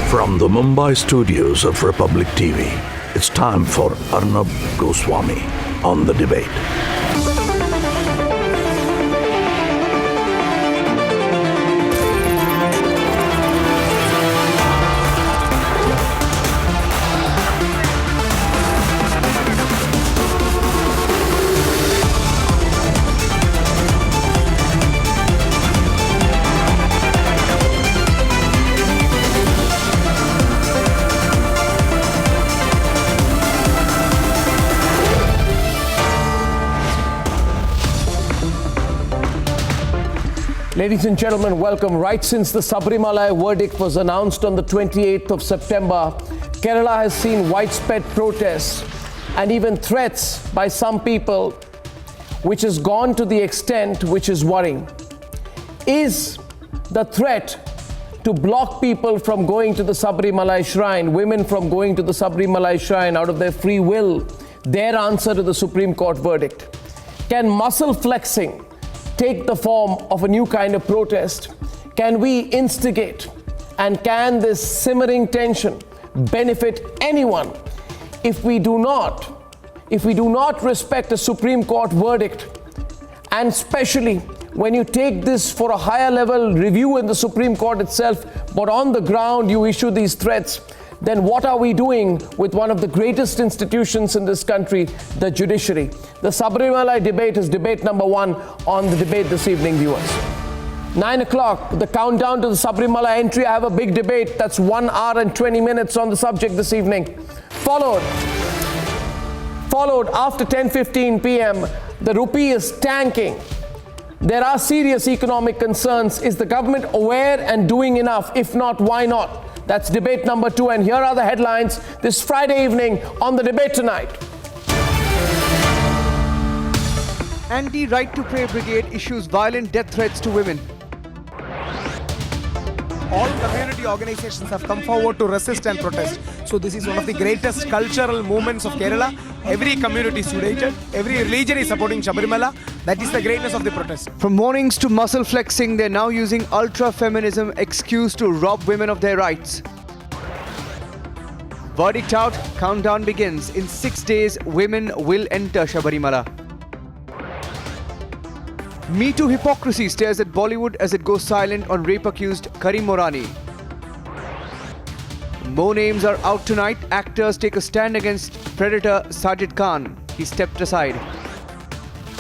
From the Mumbai studios of Republic TV, it's time for Arnab Goswami on The Debate. Ladies and gentlemen, welcome. Right since the Sabarimala verdict was announced on the 28th of September, Kerala has seen widespread protests and even threats by some people, which has gone to the extent which is worrying. Is the threat to block people from going to the Sabarimala shrine, women from going to the Sabarimala shrine out of their free will, their answer to the Supreme Court verdict? Can muscle flexing take the form of a new kind of protest? Can we instigate, and can this simmering tension benefit anyone if we do not respect a Supreme Court verdict, and especially when you take this for a higher level review in the Supreme Court itself, but on the ground you issue these threats? Then what are we doing with one of the greatest institutions in this country, the judiciary? The Sabarimala debate is debate number 1 on The Debate this evening, viewers. 9 o'clock, the countdown to the Sabarimala entry. I have a big debate that's 1 hour and 20 minutes on the subject this evening. Followed after 10:15 p.m., the rupee is tanking. There are serious economic concerns. Is the government aware and doing enough? If not, why not? That's debate number 2, and here are the headlines this Friday evening on The Debate Tonight. Anti-Right to Pray Brigade issues violent death threats to women. All community organizations have come forward to resist and protest. So this is one of the greatest cultural movements of Kerala. Every community is united. Every religion is supporting Sabarimala. That is the greatness of the protest. From warnings to muscle flexing, they're now using ultra-feminism excuse to rob women of their rights. Verdict out, countdown begins. In 6 days, women will enter Sabarimala. Me Too hypocrisy stares at Bollywood as it goes silent on rape-accused Karim Morani. More names are out tonight. Actors take a stand against predator Sajid Khan. He stepped aside.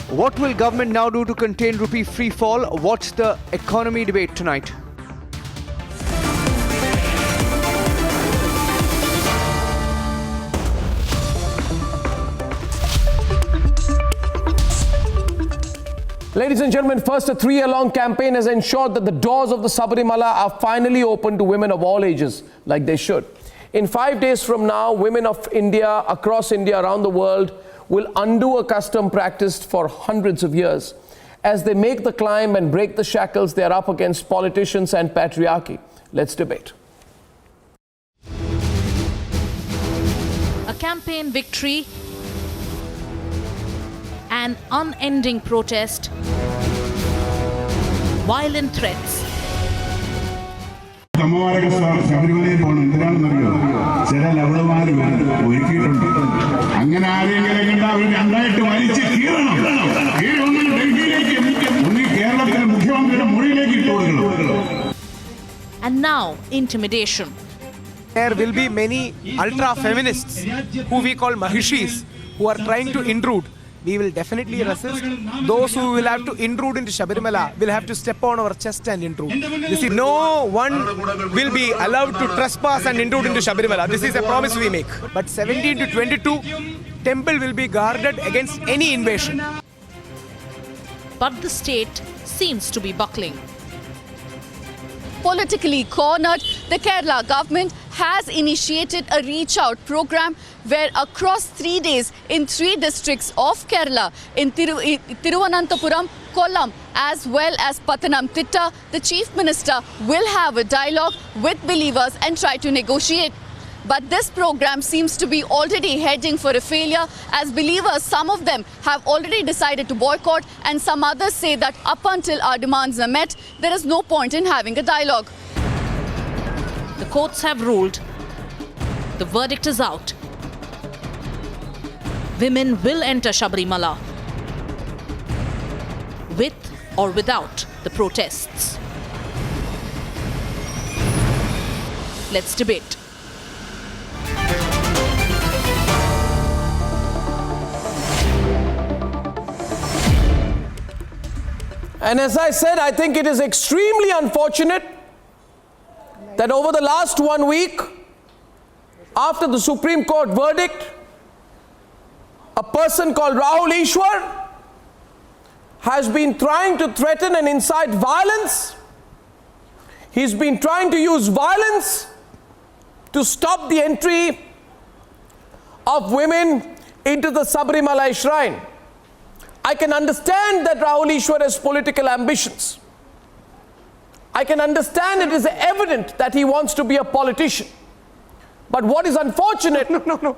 What will government now do to contain rupee free fall? Watch the economy debate tonight. Ladies and gentlemen, first, a 3-year-long campaign has ensured that the doors of the Sabarimala are finally open to women of all ages, like they should. In 5 days from now, women of India, across India, around the world, will undo a custom practiced for hundreds of years. As they make the climb and break the shackles, they are up against politicians and patriarchy. Let's debate. A campaign victory, an unending protest, violent threats. ശബരിമലയിൽ പോകണം എന്തിനാണെന്നറിയോ? ചില ലവളമാർ ഒരുക്കിയിട്ടുണ്ട്. അങ്ങനെ ആരെങ്കിലും കണ്ട അവർ രണ്ടായിട്ട് വലിച്ച് കീറണം. ഒന്നിന് ഡൽഹിയിലേക്ക്, ഒന്നിന് കേരളത്തിലെ മുഖ്യമന്ത്രിയുടെ മുറിയിലേക്ക് ഇട്ട് കൊടുക്കണം. And now, intimidation. There will be many ultra-feminists who we call Mahishis who are trying to intrude. We will definitely resist. Those who will have to intrude into Sabarimala will have to step on our chest and intrude. You see, no one will be allowed to trespass and intrude into Sabarimala. This is a promise we make. But 17 to 22, temple will be guarded against any invasion. But the state seems to be buckling. Politically cornered, the Kerala government has initiated a reach out program where across 3 days in 3 districts of Kerala, in Thiruvananthapuram, Kollam as well as Pathanamthitta, the Chief Minister will have a dialogue with believers and try to negotiate. But this program seems to be already heading for a failure, as believers, some of them have already decided to boycott, and some others say that up until our demands are met, there is no point in having a dialogue. The courts have ruled. The verdict is out. Women will enter Sabarimala with or without the protests. Let's debate. And as I said, I think it is extremely unfortunate that over the last 1 week, after the Supreme Court verdict, a person called Rahul Ishwar has been trying to threaten and incite violence. He's been trying to use violence to stop the entry of women into the Sabarimala shrine. I can understand that Rahul Ishwar has political ambitions. I can understand it is evident that he wants to be a politician. But what is unfortunate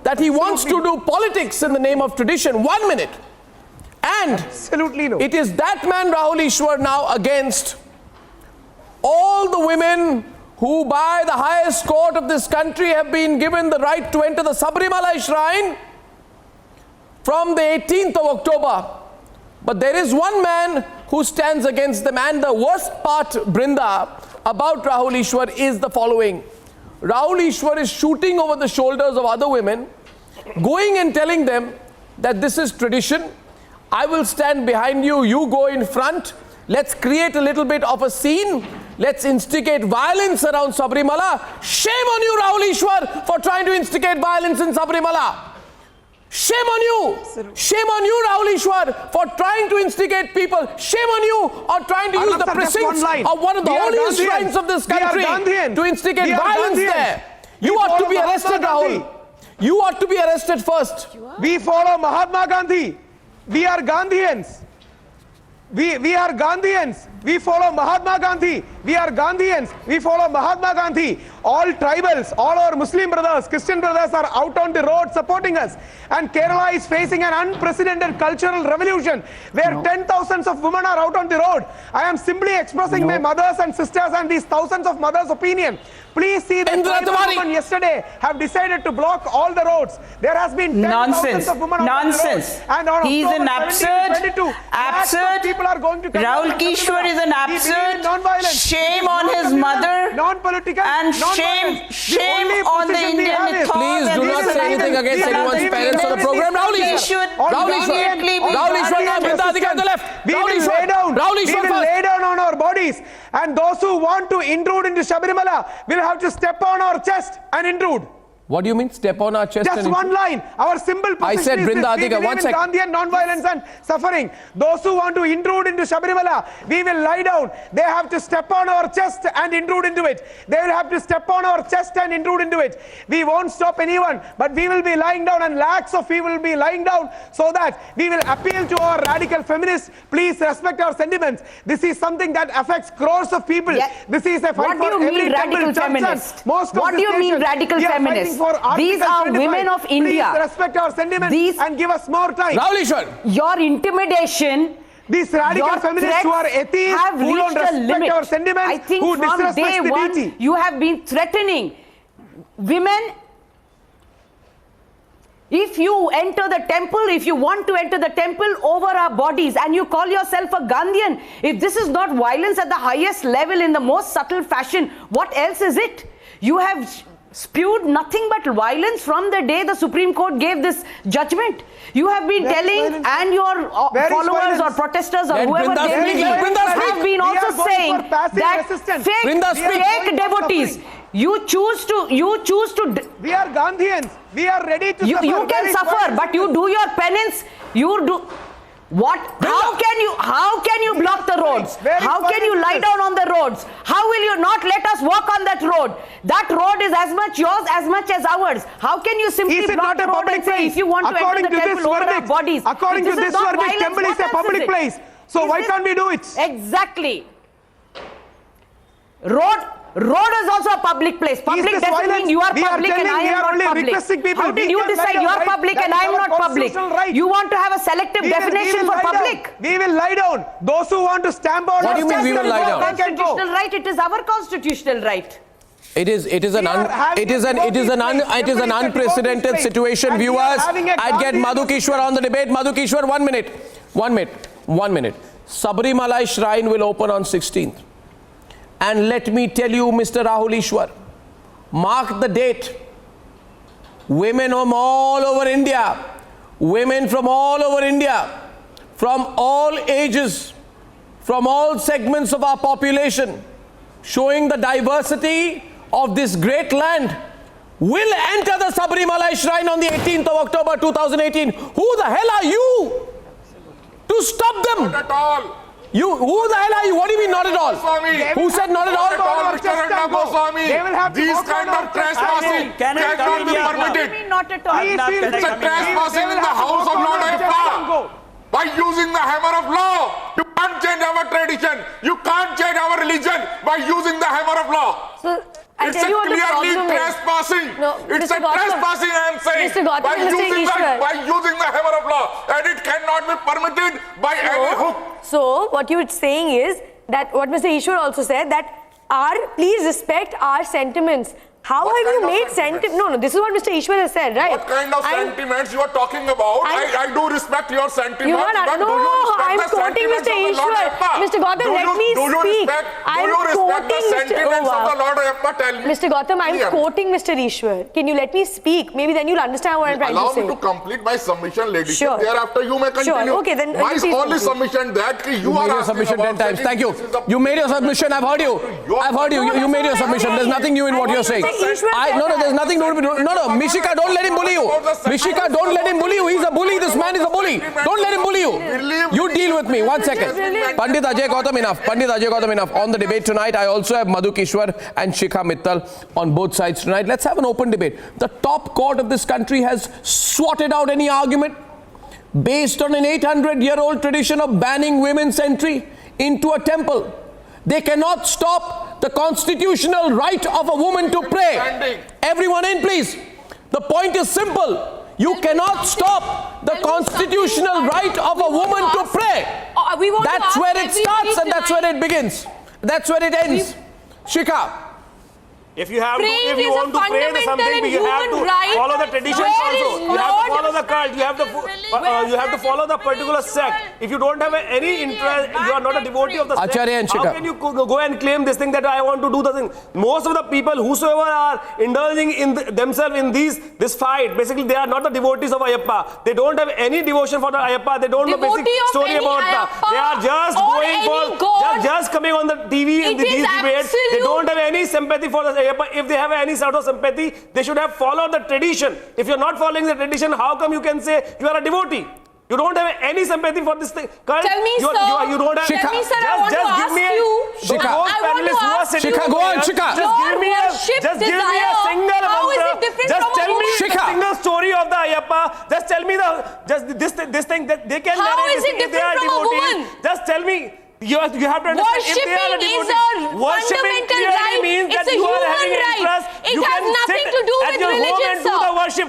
that he wants to do politics in the name of tradition. 1 minute. And Absolutely no. it is that man Rahul Ishwar now against all the women who by the highest court of this country have been given the right to enter the Sabarimala shrine from the 18th of October. But there is one man who stands against them, and the worst part, Brinda, about Rahul Ishwar is the following. Rahul Ishwar is shooting over the shoulders of other women, going and telling them that this is tradition. I will stand behind you, you go in front. Let's create a little bit of a scene. Let's instigate violence around Sabarimala. Shame on you, Rahul Ishwar, for trying to instigate violence in Sabarimala. Shame on you. Shame on you, Rahul Ishwar, for trying to instigate people. Shame on you on trying to use the precincts of one of the holiest shrines of this country to instigate violence there. You ought to be arrested, Rahul. You ought to be arrested first. We follow Mahatma Gandhi. We are Gandhians. We are Gandhians. We follow Mahatma Gandhi. We are Gandhians. We follow Mahatma Gandhi. All tribals, all our Muslim brothers, Christian brothers are out on the road supporting us. And Kerala is facing an unprecedented cultural revolution where 10,000s of women are out on the road. I am simply expressing my mothers and sisters and these thousands of mothers' opinion. Please see that tribal women yesterday have decided to block all the roads. There has been 10,000s of women Nonsense. And on He is an October 22, absurd. people are going to Rahul Ishwar is an absurd. Shame on his mother. Non-political. And shame on the Indian authorities. Please do not say anything against anyone's parents on the program. Rahul Ishwar. Rahul Ishwar. On the left. We will lay down on our bodies. And those who want to intrude into Sabarimala will have to step on our chest and intrude. What do you mean, step on our chest? Just one line. Our simple position I said, Brinda is this. We Adhika, believe in Gandhian non-violence and suffering. Those who want to intrude into Sabarimala, we will lie down. They have to step on our chest and intrude into it. They will have to step on our chest and intrude into it. We won't stop anyone, but we will be lying down, and lakhs of people will be lying down, so that we will appeal to our radical feminists. Please respect our sentiments. This is something that affects crores of people. Yeah. This is a fight for every temple, church, mosque. What do you mean radical feminists? These are women of India. Please respect our sentiments and give us more time. Rahul Ishwar. Your intimidation, these radical feminists who are atheists, who don't respect our sentiments, I think who from disrespect day the one, deity. you have been threatening women. If you enter the temple, if you want to enter the temple over our bodies, and you call yourself a Gandhian, if this is not violence at the highest level in the most subtle fashion, what else is it? You have spewed nothing but violence from the day the Supreme Court gave this judgment. You have been telling, and your followers or protesters or whoever they have been also saying that fake devotees. You choose to. We are Gandhians. We are ready to suffer. You can suffer, but you do your penance. You do. What? How can you block the roads? How can you lie down on the roads? How will you not let us walk on that road? That road is as much yours as much as ours. How can you simply block the road and say if you want to enter the temple over our bodies? According to this verdict, temple is a public place. So why can't we do it? Exactly. Road is also a public place. Public doesn't mean you are public and I am not public. How did you decide you are public and I am not public? You want to have a selective definition for public? We will lie down. Those who want to stamp on what do you mean we will lie down? Constitutional right. It is our constitutional right. It is an unprecedented situation, And we are viewers. having a I'd get Gandhi- Madhu Kishwar on the debate. Madhu Kishwar, 1 minute. Sabarimala Shrine will open on 16th. And let me tell you, Mr. Rahul Ishwar, mark the date. Women from all over India, from all ages, from all segments of our population, showing the diversity of this great land, will enter the Sabarimala Shrine on the 18th of October 2018. Who the hell are you to stop them? Not at all. Who the hell are you? What do you mean not at all? Goswami. Who said not at all? Not at all, Mr. Ranga Goswami. They will have to These walk kind on of our trespassing chest. cannot be permitted. Not at all. It's a trespassing in the house of Lord Ayappa. By using the hammer of law, you can't change our tradition. You can't change our religion by using the hammer of law. So, I It's tell a you what the clearly problem is. trespassing. No, It's Mr. a Gautam. trespassing, I am saying. Mr. Gautam by and Mr. using Ishwar. by using the hammer of law, and it cannot be permitted by any hook. So, what you're saying is that what Mr. Ishwar also said, that please respect our sentiments. How What have you kind of made sentiments? No, this is what Mr. Ishwar has said, right? What kind of sentiments you are talking about? I do respect your sentiments. You are not, but no, do you respect I'm the quoting sentiments Mr. of the Lord Ishwar. Ayappa? Mr. Gautam, Do let you- me do you speak. respect- I'm Do you respect the quoting Mr. sentiments Oh, of wow. the Lord Ayappa? Tell me. Mr. Gautam, I'm Clear. quoting Mr. Ishwar. Can you let me speak? Maybe then you'll understand what I'm trying Allow to say. me to complete my submission, ladies. Sure. Thereafter, you may continue. Sure. Okay, then My please only complete. submission that you You are made your asking submission 10 about times. saying Thank you. this is the- You made your submission. I've heard you. I've heard you. You made your submission. There's nothing new in what you're saying. No, there's nothing new. No, Mishika, don't let him bully you. Mishika, don't let him bully you. He's a bully. This man is a bully. Don't let him bully you. You deal with me. 1 second. Pandit Ajay Gautam, enough. On the debate tonight, I also have Madhu Kishwar and Shikha Mittal on both sides tonight. Let's have an open debate. The top court of this country has swatted out any argument based on an 800-year-old tradition of banning women's entry into a temple. They cannot stop the constitutional right of a woman to pray. Everyone in, please. The point is simple. You cannot stop the constitutional right of a woman to pray. That's where it starts and that's where it begins. That's where it ends. Shikha. If you have Praying to, if you is a want to pray the fundamental something, and you have to human right. follow the traditions Where is also. You have to Lord- follow the cult. You have to you have to follow the particular sect. If you don't have any interest, you are not a devotee of the sect. Acharya and How Shikha. can you go and claim this thing that I want to do the thing? Most of the people, whosoever are indulging in themselves in this fight, basically they are not the devotees of Ayappa. They don't have any devotion for the Ayappa. They don't know basic Devotee of story any about Ayappa They are just or going any for god. just coming on the TV in It these is debates. They absolute- don't have any sympathy for the Ayappa. If they have any sort of sympathy, they should have followed the tradition. If you're not following the tradition, how come you can say you are a devotee? You don't have any sympathy for this thing. Cult. Tell me, you sir. don't have. Shikha. Tell me, sir, I want to give ask me you. Shikha. Those I want to panelists who are ask sitting Shikha, over go on, here, Shikha. Just Your give me worship just give me a desire, single how is mantra. it different Just from a tell me woman? the Shikha. single story of the Ayappa. Just tell me this thing that they can How narrate is this it thing if they are different from a devotees. woman? Just tell me. You have to understand if they are a Worshipping is devotee. a Worshipping fundamental clearly right. means It's that a you are human having an right. interest. It You has can nothing sit to do at with your home religion, and do sir. the worship.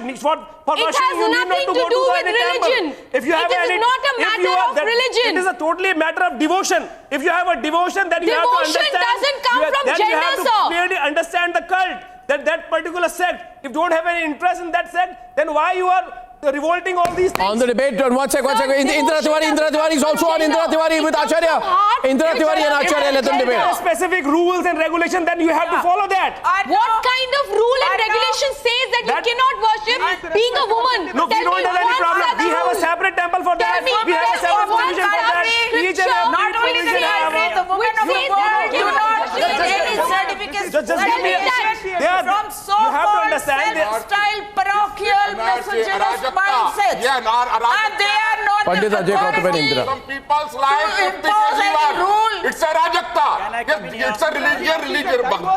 For It worship, has you need not nothing to to go do to with any temple. religion. If you have It is any, not a if matter you are, of religion. It is a totally matter of devotion. If you have a devotion, then you have to Devotion understand. doesn't come from then you gender, have to sir. clearly understand the cult. That particular sect. If you don't have any interest in that sect, then why you are revolting all these things? On the debate, one second. Indra Tiwari is also on. Indra Tiwari with Acharya. Indra Tiwari and Acharya, let them There are debate. specific rules and regulations, then you have to follow that. What kind of rule and regulation says that you cannot worship being a woman? No, we don't have any problem. We have a separate temple for that. Tell me, We have a separate one provision for that. Each and every Not only the provision have Bible, the women of the world do not need any certificates. Just give me they are, from you have to understand self-styled parochial misogynist mindsets. And they are not Pandit the Ajay Gautam and authority Indra. Some people's life to impose any rule. It's a राजकता. It's a religion.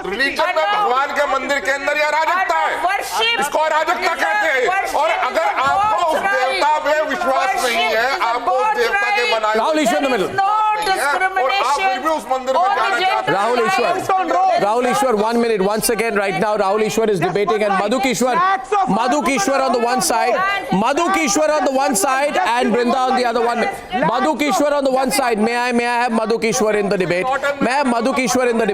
Religion में भगवान के मंदिर के अंदर ये राजकता है. इसको राजकता कहते हैं. और अगर आपको उस देवता में विश्वास नहीं है, आपको उस देवता के बनाए Rahul Ishwar in the middle. Not discrimination. Rahul Ishwar, 1 minute. Once again, right now, Rahul Ishwar is debating and Madhu Kishwar on the one side, and Brinda on the other one. Madhu Kishwar on the one side. May I have Madhu Kishwar in the debate? May I have Madhu Kishwar in the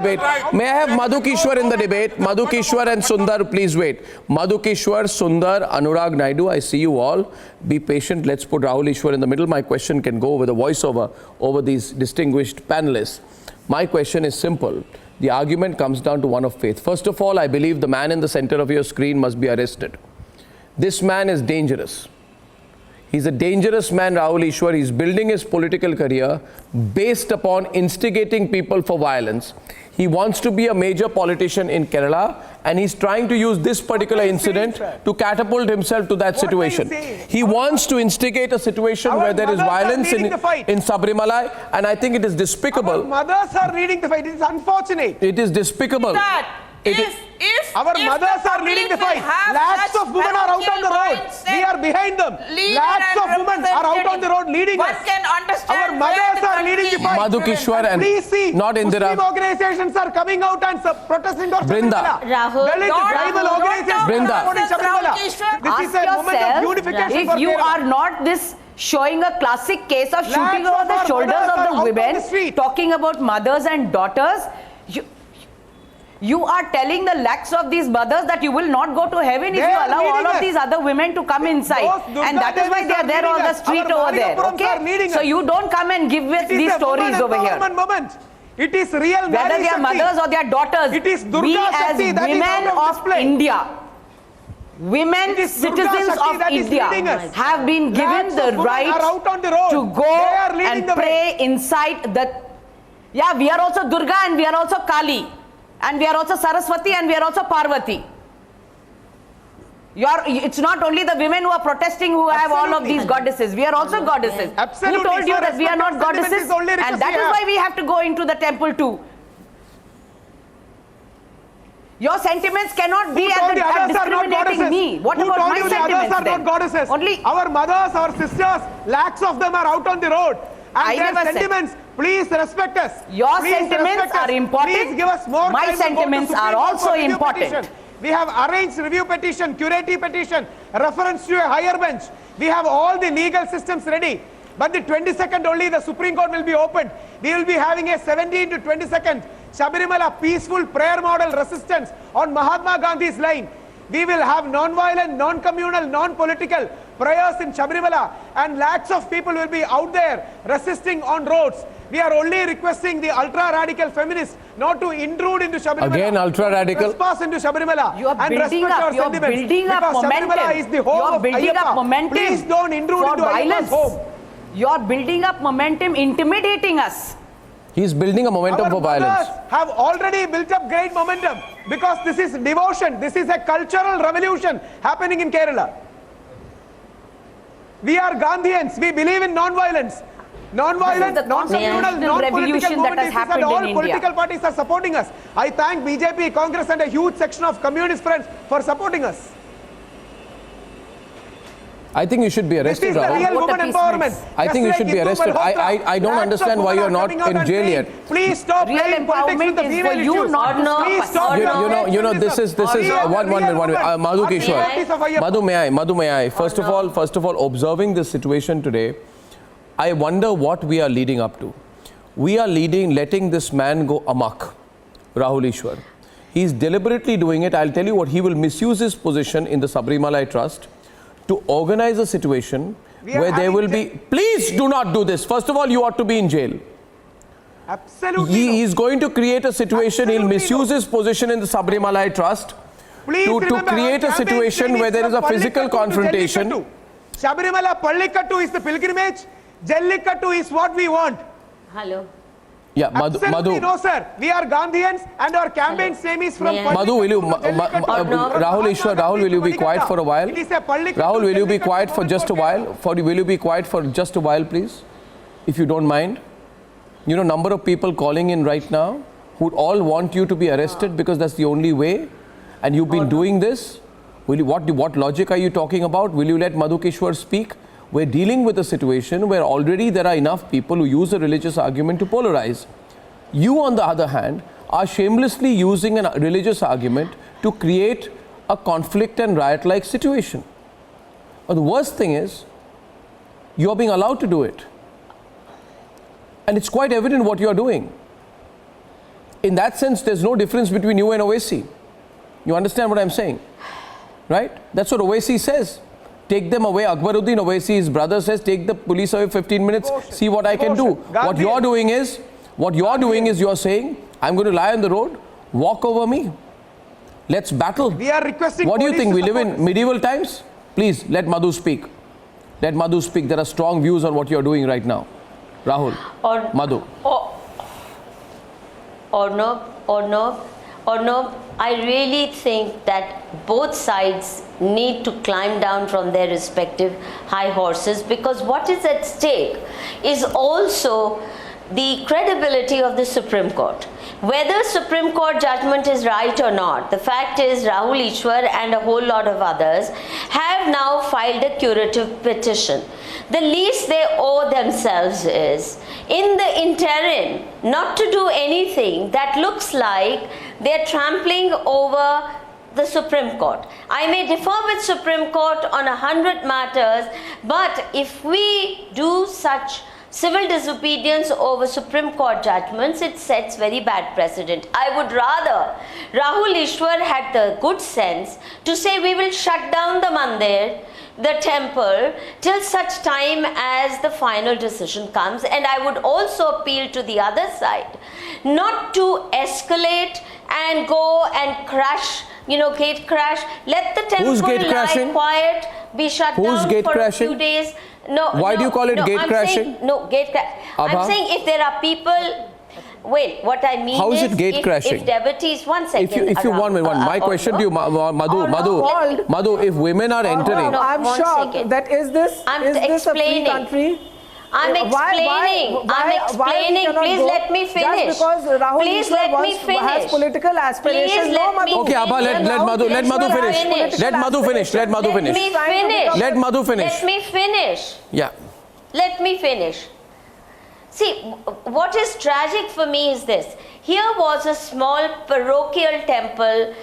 debate? Madhu Kishwar and Sundar, please wait. Madhu Kishwar, Sundar, Anurag Naidu, I see you all. Be patient. Let's put Rahul Ishwar in the middle. My question can go over the voiceover over these distinguished panelists. My question is simple. The argument comes down to one of faith. First of all, I believe the man in the center of your screen must be arrested. This man is dangerous. He's a dangerous man, Rahul Ishwar. He's building his political career based upon instigating people for violence. He wants to be a major politician in Kerala, and he's trying to use this particular incident to catapult himself to that situation. He wants to instigate a situation where there is violence in Sabarimala, and I think it is despicable. Our mothers are leading the fight. It is unfortunate. It is despicable. If our mothers are leading the fight. Lakhs of women are out on the road. We are behind them. Lakhs of women are out on the road leading us. Our mothers are leading the fight. Madhu Kishwar and please see, not Indira. Muslim organizations are coming out and protesting for Brinda. Dalit tribal organizations Brinda. are supporting Shabrimala. This is a moment of unification for if you Kerala. are not this showing a classic case of shooting over the shoulders of the women, talking about mothers and daughters, you are telling the lakhs of these mothers that you will not go to heaven if you allow all of these other women to come inside. And that is why they are there on the street over there. Okay? So you don't come and give us these stories over here. It is real. Whether they are mothers or they are daughters, it is Durga we as Shakti that women is of India, women citizens of India have been given the right to go and pray inside the... Yeah, we are also Durga and we are also Kali. And we are also Saraswati and we are also Parvati. It's not only the women who are protesting who have all of these goddesses. We are also goddesses. Absolutely. Who told you that we are not goddesses? And that is why we have to go into the temple too. Your sentiments cannot be at discriminating me. What about my sentiments then? Goddesses. Only our mothers, our sisters, lakhs of them are out on the road. And their sentiments, please respect us. Your sentiments are important. Please give us more My time sentiments are also important. We have arranged review petition, curative petition, reference to a higher bench. We have all the legal systems ready. But the 22nd only the Supreme Court will be opened. We will be having a 17 to 22nd Sabarimala peaceful prayer model resistance on Mahatma Gandhi's line. We will have non-violent, non-communal, non-political prayers in Sabarimala, and lakhs of people will be out there resisting on roads. We are only requesting the ultra-radical feminists not to intrude into Sabarimala. Again, ultra-radical. Trespass into Sabarimala. You are building up momentum. Is the home you are building of up momentum. Please don't intrude into Ayyappa's home. You are building up momentum, intimidating us. He's building a momentum for violence. Have already built up great momentum because this is devotion. This is a cultural revolution happening in Kerala. We are Gandhians. We believe in non-violence. Non-violent, non-communal, non-political movement and all political parties are supporting us. I thank BJP, Congress and a huge section of communist friends for supporting us. I think you should be arrested, Rahul. This is the real woman empowerment. I think you should be arrested. I don't understand why you're not in jail yet. Please stop playing politics with the female issues. Please stop. You know, this is one minute. Madhu Kishwar. Madhu, may I? First of all, observing this situation today, I wonder what we are leading up to. We are letting this man go amok, Rahul Ishwar. He's deliberately doing it. I'll tell you what, he will misuse his position in the Sabarimala Trust to organize a situation where there will be... Please do not do this. First of all, you ought to be in jail. Absolutely. He is going to create a situation, he'll misuse his position in the Sabarimala Trust to create a situation where there is a physical confrontation. Sabarimala Pallikattu is the pilgrimage. Jallikattu is what we want. Hello. Yeah, Madhu. No, sir. We are Gandhians and our campaign's name is from... Madhu, will you... Rahul Ishwar, Rahul, will you be quiet for a while? Rahul, will you be quiet for just a while? Will you be quiet for just a while, please? If you don't mind. You know, number of people calling in right now who all want you to be arrested because that's the only way. And you've been doing this. What logic are you talking about? Will you let Madhu Kishwar speak? We're dealing with a situation where already there are enough people who use a religious argument to polarize. You, on the other hand, are shamelessly using a religious argument to create a conflict and riot-like situation. But the worst thing is, you're being allowed to do it. And it's quite evident what you're doing. In that sense, there's no difference between you and Owaisi. You understand what I'm saying? Right? That's what Owaisi says. Take them away. Akbaruddin Owaisi, his brother, says, take the police away 15 minutes, see what I can do. What you're doing is, you're saying, I'm going to lie on the road, walk over me. Let's battle. We are requesting. What do you think? We live in medieval times? Please, let Madhu speak. Let Madhu speak. There are strong views on what you're doing right now. Rahul. Madhu. Arnab, I really think that both sides need to climb down from their respective high horses, because what is at stake is also the credibility of the Supreme Court. Whether Supreme Court judgment is right or not, the fact is Rahul Ishwar and a whole lot of others have now filed a curative petition. The least they owe themselves is, in the interim, not to do anything that looks like they're trampling over the Supreme Court. I may differ with Supreme Court on 100 matters, but if we do such civil disobedience over Supreme Court judgments, it sets very bad precedent. I would rather Rahul Ishwar had the good sense to say we will shut down the mandir, the temple, till such time as the final decision comes. And I would also appeal to the other side not to escalate and go and crash, gate crash. Let the temple lie quiet, be shut down for a few days. Why do you call it gate crashing? Gate crash. I'm saying if there are people. Wait, what I mean how is it gate crashing? If devotees, one second. If you want, my question to you, Madhu, if women are entering. I'm shocked that is this a free country? I'm explaining. Please let me finish. Just because Rahul Ishwar has political aspirations. Okay, Abha, let Madhu finish. Let Madhu finish. Let me finish. Yeah. Let me finish. See, what is tragic for me is this. Here was a small parochial temple,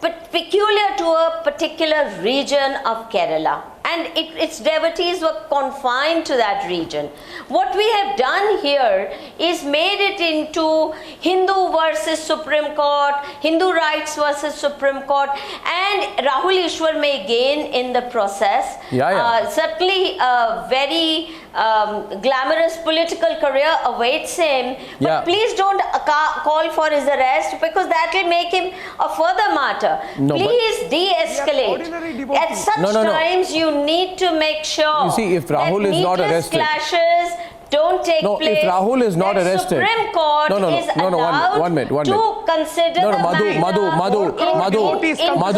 but peculiar to a particular region of Kerala. And its devotees were confined to that region. What we have done here is made it into Hindu versus Supreme Court, Hindu rights versus Supreme Court, and Rahul Ishwar may gain in the process. Certainly a very glamorous political career awaits him, but please don't call for his arrest, because that will make him a further martyr. Please de-escalate. At such times you need to make sure you see, if Rahul is not arrested, clashes don't take place. If Rahul is not arrested, Supreme Court is allowed one minute. to consider Madhu, it cannot be so much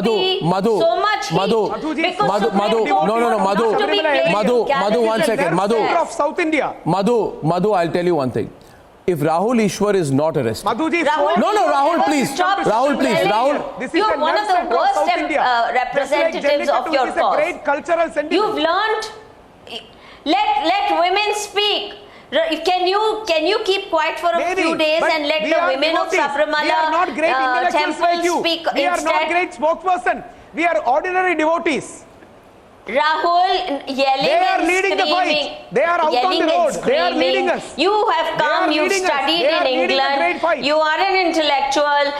heat Madhu, 1 second. Of South India. Madhu, I'll tell you one thing. If Rahul Ishwar is not arrested, Rahul, please. Rahul, please. You're one of the worst representatives of your cause. Great cultural sentiment. You've learned. Let women speak. Can you keep quiet for a few days and let the women of Sabrimala temple speak instead? We are not great spokesperson. We are ordinary devotees. Rahul yelling they are and leading screaming. The fight. They are out on the road. They are leading us. You have come, you've studied in England, you are an intellectual.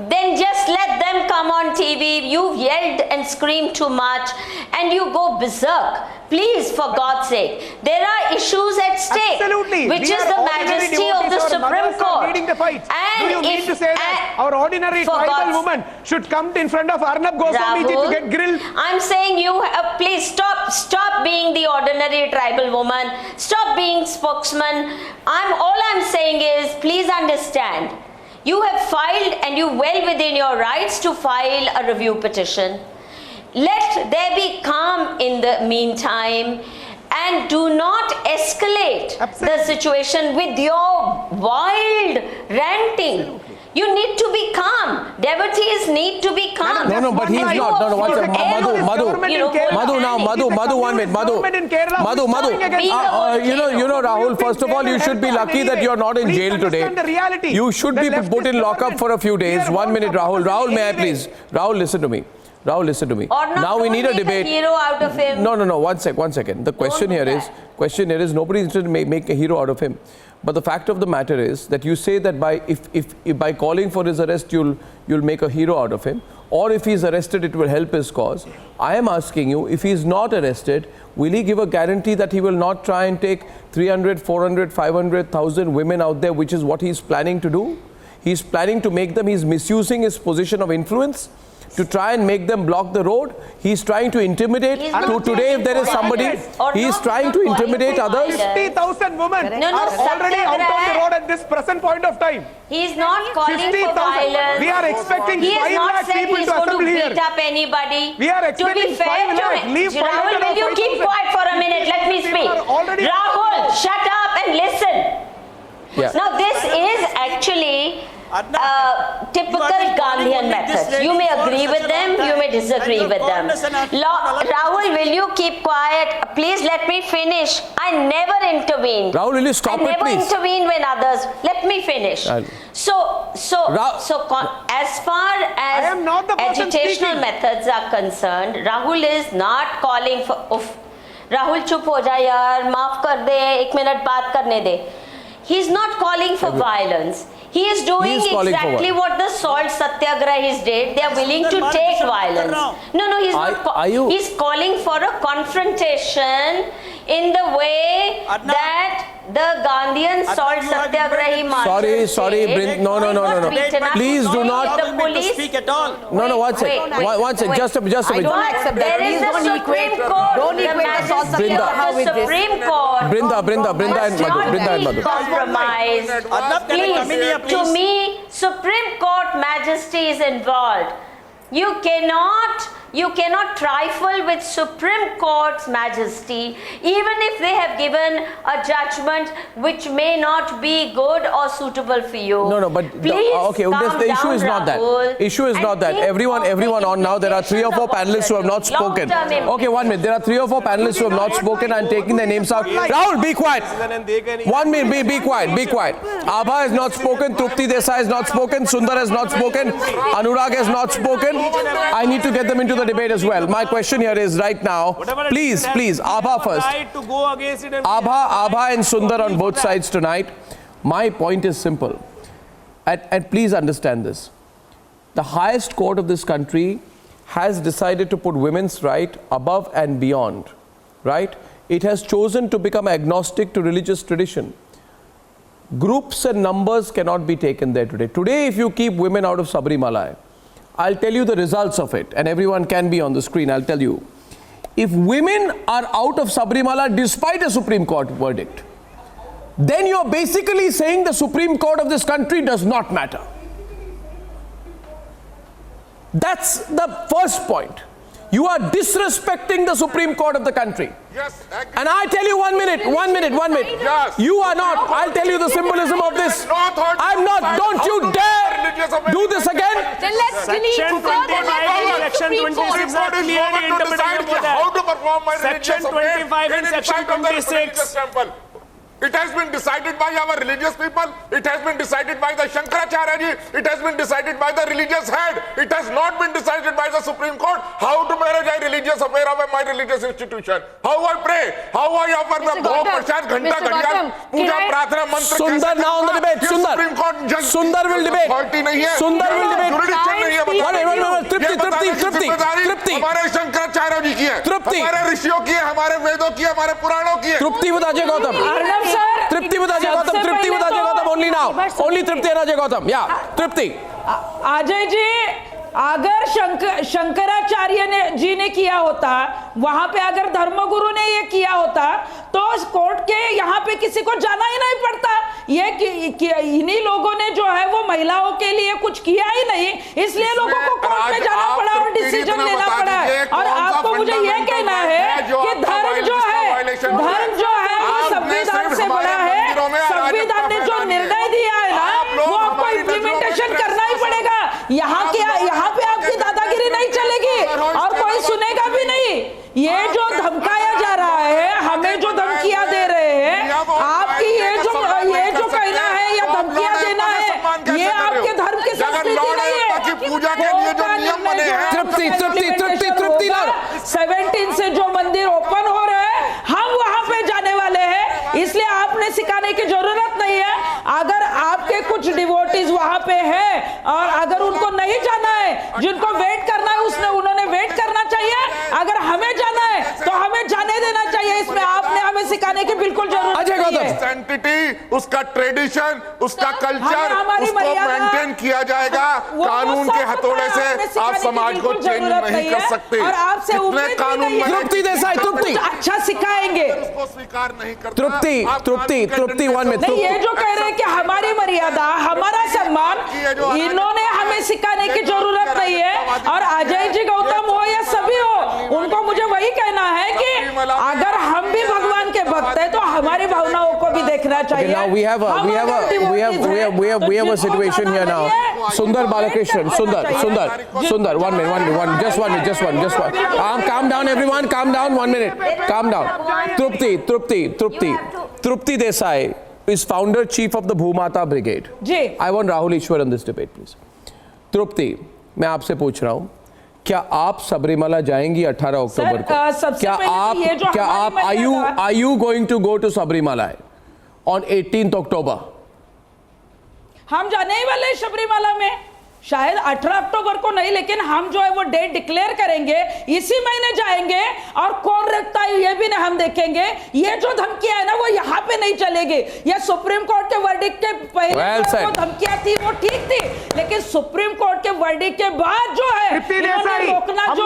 Then just let them come on TV. You've yelled and screamed too much and you go berserk. Please, for God's sake. There are issues at stake. Absolutely. Which is the majesty of the Supreme Court. Leading the fight. And do you mean to say that our ordinary tribal woman should come in front of Arnab Goswami to get grilled? I'm saying you please stop being the ordinary tribal woman. Stop being spokesman. All I'm saying is, please understand. You have filed and you well within your rights to file a review petition. Let there be calm in the meantime and do not escalate the situation with your wild ranting. You need to be calm. Devotees need to be calm. No, but he's not. No, one second. Madhu, 1 minute. Madhu, Rahul, first of all, you should be lucky that you're not in jail today. You should be put in lockup for a few days. 1 minute, Rahul. Rahul, may I please? Rahul, listen to me. Or not, now we need a make debate. hero out of him. No. 1 second. The question here is nobody is interested in make a hero out of him. But the fact of the matter is that you say that if by calling for his arrest you'll make a hero out of him, or if he's arrested it will help his cause. I am asking you, if he's not arrested, will he give a guarantee that he will not try and take 300, 400, 500,000 women out there, which is what he's planning to do? He's planning to make them, he's misusing his position of influence to try and make them block the road. He's trying to intimidate. Today, if there is somebody, he's trying to intimidate others. 50,000 women No, are already out on the road at this present point of time. He's not calling for 50,000. violence. We are expecting He has 5 not lakh said people he's to going to assemble here. beat up anybody. We are To expecting be fair 5 to lakh. him, Leave Rahul, will you keep quiet for a minute? Let me speak. Rahul, shut up and listen. Yeah. Now, this is actually typical Gandhian methods. You may agree with them, you may disagree with them. Rahul, will you keep quiet? Please let me finish. I never intervened. Rahul, will you stop I it, never please? intervened when others. Let me finish. So as far as am not the person agitational speaking. methods are concerned, Rahul is not calling for. Rahul, chup ho ja yaar, maaf kar de, 1 minute baat karne de. He's not calling for violence. He is doing exactly what the salt satyagrahis did. They are willing to take violence. No, he's not. He's calling for a confrontation in the way that the Gandhian salt satyagrahi marchers Sorry, no. Please do not. The police. No, 1 second. One second. Just a bit. I don't accept that. There is Please the don't Supreme equate- Court. don't The equate the salt majesty of satyagraha with the this. Supreme Court. Brinda and Madhu. Compromise. Please, to me, Supreme Court majesty is involved. You cannot trifle with Supreme Court's majesty, even if they have given a judgment which may not be good or suitable for you. No, but please the issue is not that. Issue is not that. Everyone on now, there are 3 or 4 panelists who have not spoken. Okay, 1 minute. There are 3 or 4 panelists who have not spoken and taking their names out. Rahul, be quiet. 1 minute, be quiet. Abha has not spoken. Trupti Desai has not spoken. Sundar has not spoken. Anurag has not spoken. I need to get them into the debate as well. My question here is right now, please, Abha first. Abha and Sundar on both sides tonight. My point is simple. And please understand this. The highest court of this country has decided to put women's right above and beyond, right? It has chosen to become agnostic to religious tradition. Groups and numbers cannot be taken there today. Today, if you keep women out of Sabarimala, I'll tell you the results of it, and everyone can be on the screen. I'll tell you. If women are out of Sabarimala despite a Supreme Court verdict, then you're basically saying the Supreme Court of this country does not matter. That's the first point. You are disrespecting the Supreme Court of the country. Yes, and I tell you 1 minute. Yes. You are not. I'll tell you the symbolism of this. I'm not. Don't you dare do this again. Then let's delete Section 26 are clearly interpreted for that. Section 25 and Section 26. It has been decided by our religious people. It has been decided by the Shankaracharya ji. It has been decided by the religious head. It has not been decided by the Supreme Court how to manage a religious affair of my religious institution. How I pray, how I offer the bhog, prasad, ghanta, ghadiyan, puja, prarthana, mantra. Sundar now on the debate. Sundar will debate. Sundar will debate. Tripti. हमारे शंकराचार्य जी की है, हमारे ऋषियों की है, हमारे वेदों की है, हमारे पुराणों की है. Tripti with Ajay Gautam. Tripti with Ajay Gautam. Only now. Only Tripti and Ajay Gautam. Yeah, Tripti. Ajay ji, अगर शंकराचार्य जी ने किया होता, वहां पे अगर धर्मगुरु ने ये किया होता, तो कोर्ट के यहाँ पे किसी को जाना ही नहीं पड़ता. ये इन्हीं लोगों ने जो है वो महिलाओं के लिए कुछ किया ही नहीं, इसलिए लोगों को कोर्ट में जाना पड़ा और डिसीजन लेना पड़ा है. और आपको मुझे ये कहना है कि धर्म जो है वो संविधान से बड़ा है. संविधान ने जो निर्णय दिया है ना, वो आपको इम्प्लीमेंटेशन करना ही पड़ेगा। यहाँ पे आपकी दादागिरी नहीं चलेगी और कोई सुनेगा भी नहीं। ये जो धमकाया जा रहा है, हमें जो धमकियां दे रहे हैं, आपकी ये जो कहना है या धमकियां देना है, ये आपके धर्म की संस्कृति नहीं है। पूजा के लिए जो नियम बने हैं, तृप्ति 17 से जो मंदिर ओपन हो रहे हैं, हम वहां पे जाने वाले हैं, इसलिए आपने सिखाने की जरूरत नहीं है। अगर आपके कुछ डिवोटीज वहां पे हैं और अगर उनको नहीं जाना है, जिनको वेट करना है उन्होंने वेट करना चाहिए। अगर हमें जाना है तो हमें जाने देना चाहिए। इसमें आपने हमें सिखाने की बिल्कुल जरूरत नहीं है। आइडेंटिटी, उसका ट्रेडिशन, उसका कल्चर, उसको मेंटेन किया जाएगा। कानून के हथौड़े से आप समाज को चेंज नहीं कर सकते। और आपसे उम्मीद कानून तृप्ति देसाई, तृप्ति अच्छा सिखाएंगे, उसको स्वीकार नहीं करता। तृप्ति 1 मिनट। नहीं, ये जो कह रहे हैं कि हमारी मर्यादा, हमारा सम्मान, इन्होंने हमें सिखाने की जरूरत नहीं है। और अजय जी, गौतम हो या सभी हो, उनको मुझे वही कहना है कि अगर हम भी भगवान के भक्त हैं तो हमारी भावनाओं को भी देखना चाहिए। Now we have a situation here now. Sundar Balakrishnan, Sundar, 1 minute, just one. Calm down, everyone, calm down, 1 minute, calm down. Trupti Desai is founder chief of the Bhumata Brigade. Ji, I want Rahul Ishwar on this debate, please. Trupti, मैं आपसे पूछ रहा हूँ, क्या आप सबरीमला जाएंगी 18 अक्टूबर को? क्या आप are you going to go to Sabrimala on 18th October? हम जाने ही वाले हैं शबरीमला में, शायद 18 अक्टूबर को नहीं, लेकिन हम जो है वो डेट डिक्लेयर करेंगे, इसी महीने जाएंगे। और कौन रखता है ये भी हम देखेंगे। ये जो धमकियां है ना, वो यहाँ पे नहीं चलेगी। ये सुप्रीम कोर्ट के वर्डिक्ट के पहले जो धमकियां थी वो ठीक थी, लेकिन सुप्रीम कोर्ट के वर्डिक्ट के बाद जो है इन्होंने रोकना, जो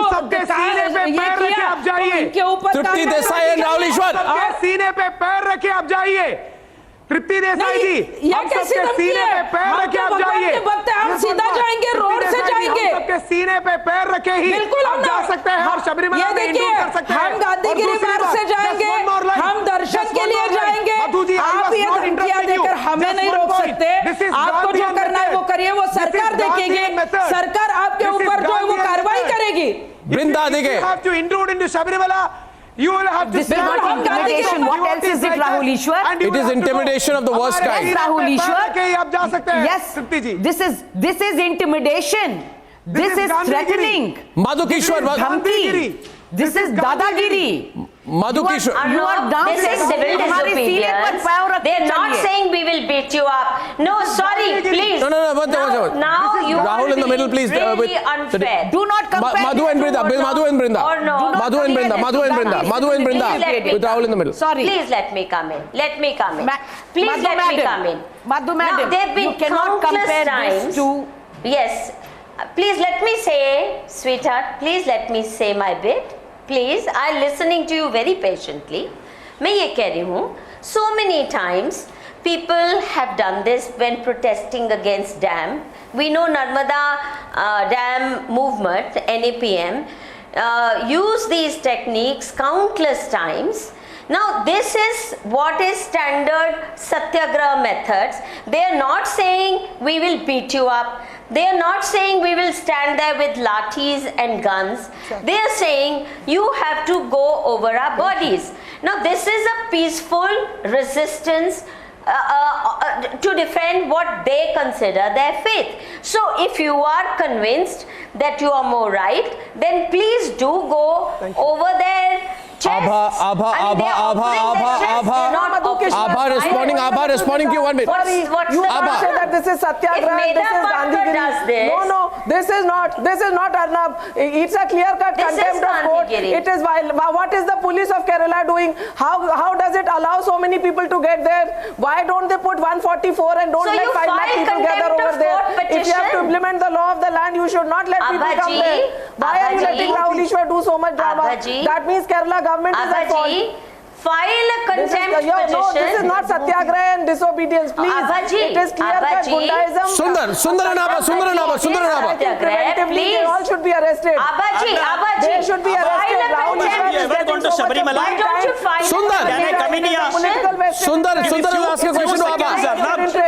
इनके ऊपर तृप्ति देसाई एंड राहुल ईश्वर, सीने पे पैर रखे आप जाइए। तृप्ति देसाई जी, हम सबके सीने पे पैर रखे आप जाइए। हम सीधा जाएंगे, रोड से जाएंगे। सबके सीने पे पैर रखे ही बिल्कुल आप जा सकते हैं और शबरीमला में एंट्री कर सकते हैं। हम गांधीगिरी मार्ग से जाएंगे, हम दर्शन के लिए जाएंगे। आप ये धमकियां देकर हमें नहीं रोक सकते। आपको जो करना है वो करिए, वो सरकार देखेगी। सरकार आपके ऊपर जो है वो कार्रवाई करेगी। Brinda देखे। have to intrude into Sabrimala. You will have to. This is not intimidation. What else is it, Rahul Ishwar? It is intimidation of the worst kind. Yes, Rahul Ishwar. आप जा सकते हैं। Yes, Tripti ji. this is intimidation. This is threatening. Madhukishwar, Dhamki. This is dadagiri. Madhukishwar. You are dancing. तुम्हारे सीने पर पैर रख के They're not चलिए। saying we will beat you up. No, sorry, please. No, Now you Rahul in the middle, please. Really unfair. Do not compare. Madhu and Brinda. Or no. Madhu and Brinda. With Rahul in the middle. Sorry. Please let me come in. Please Madhu let me madam. come in. Madhu Now, madam, there have been you cannot countless compare times. this to. Yes. Please let me say, sweetheart, please let me say my bit. Please, I'm listening to you very patiently. मैं ये कह रही हूँ, so many times people have done this when protesting against dam. We know Narmada dam movement, NAPM, use these techniques countless times. Now this is what is standard satyagraha methods. They are not saying we will beat you up. They are not saying we will stand there with lathis and guns. They are saying you have to go over our bodies. Now this is a peaceful resistance to defend what they consider their faith. So if you are convinced that you are more right, then please do go over there. Abha responding to you 1 minute. You Abha. say that this is Satyagraha, this is Gandhigiri. No, this is not Arnab. It's a clear-cut contempt of court. It is what is the police of Kerala doing? How does it allow so many people to get there? Why don't they put 144 and don't let 5 lakh people gather over there? If you have to implement the law of the land, you should not let people come there. Why are you letting Rahul Ishwar do so much drama? That means Kerala government is at fault. File a contempt petition. No, this is not satyagraha and disobedience, please. It is clear-cut Gundaism. Sundar and Abha. Preventively, they all should be arrested. They should be arrested. Rahul Ishwar is getting so much of Why don't you file Sundar. a Sundar will ask a question to Abha.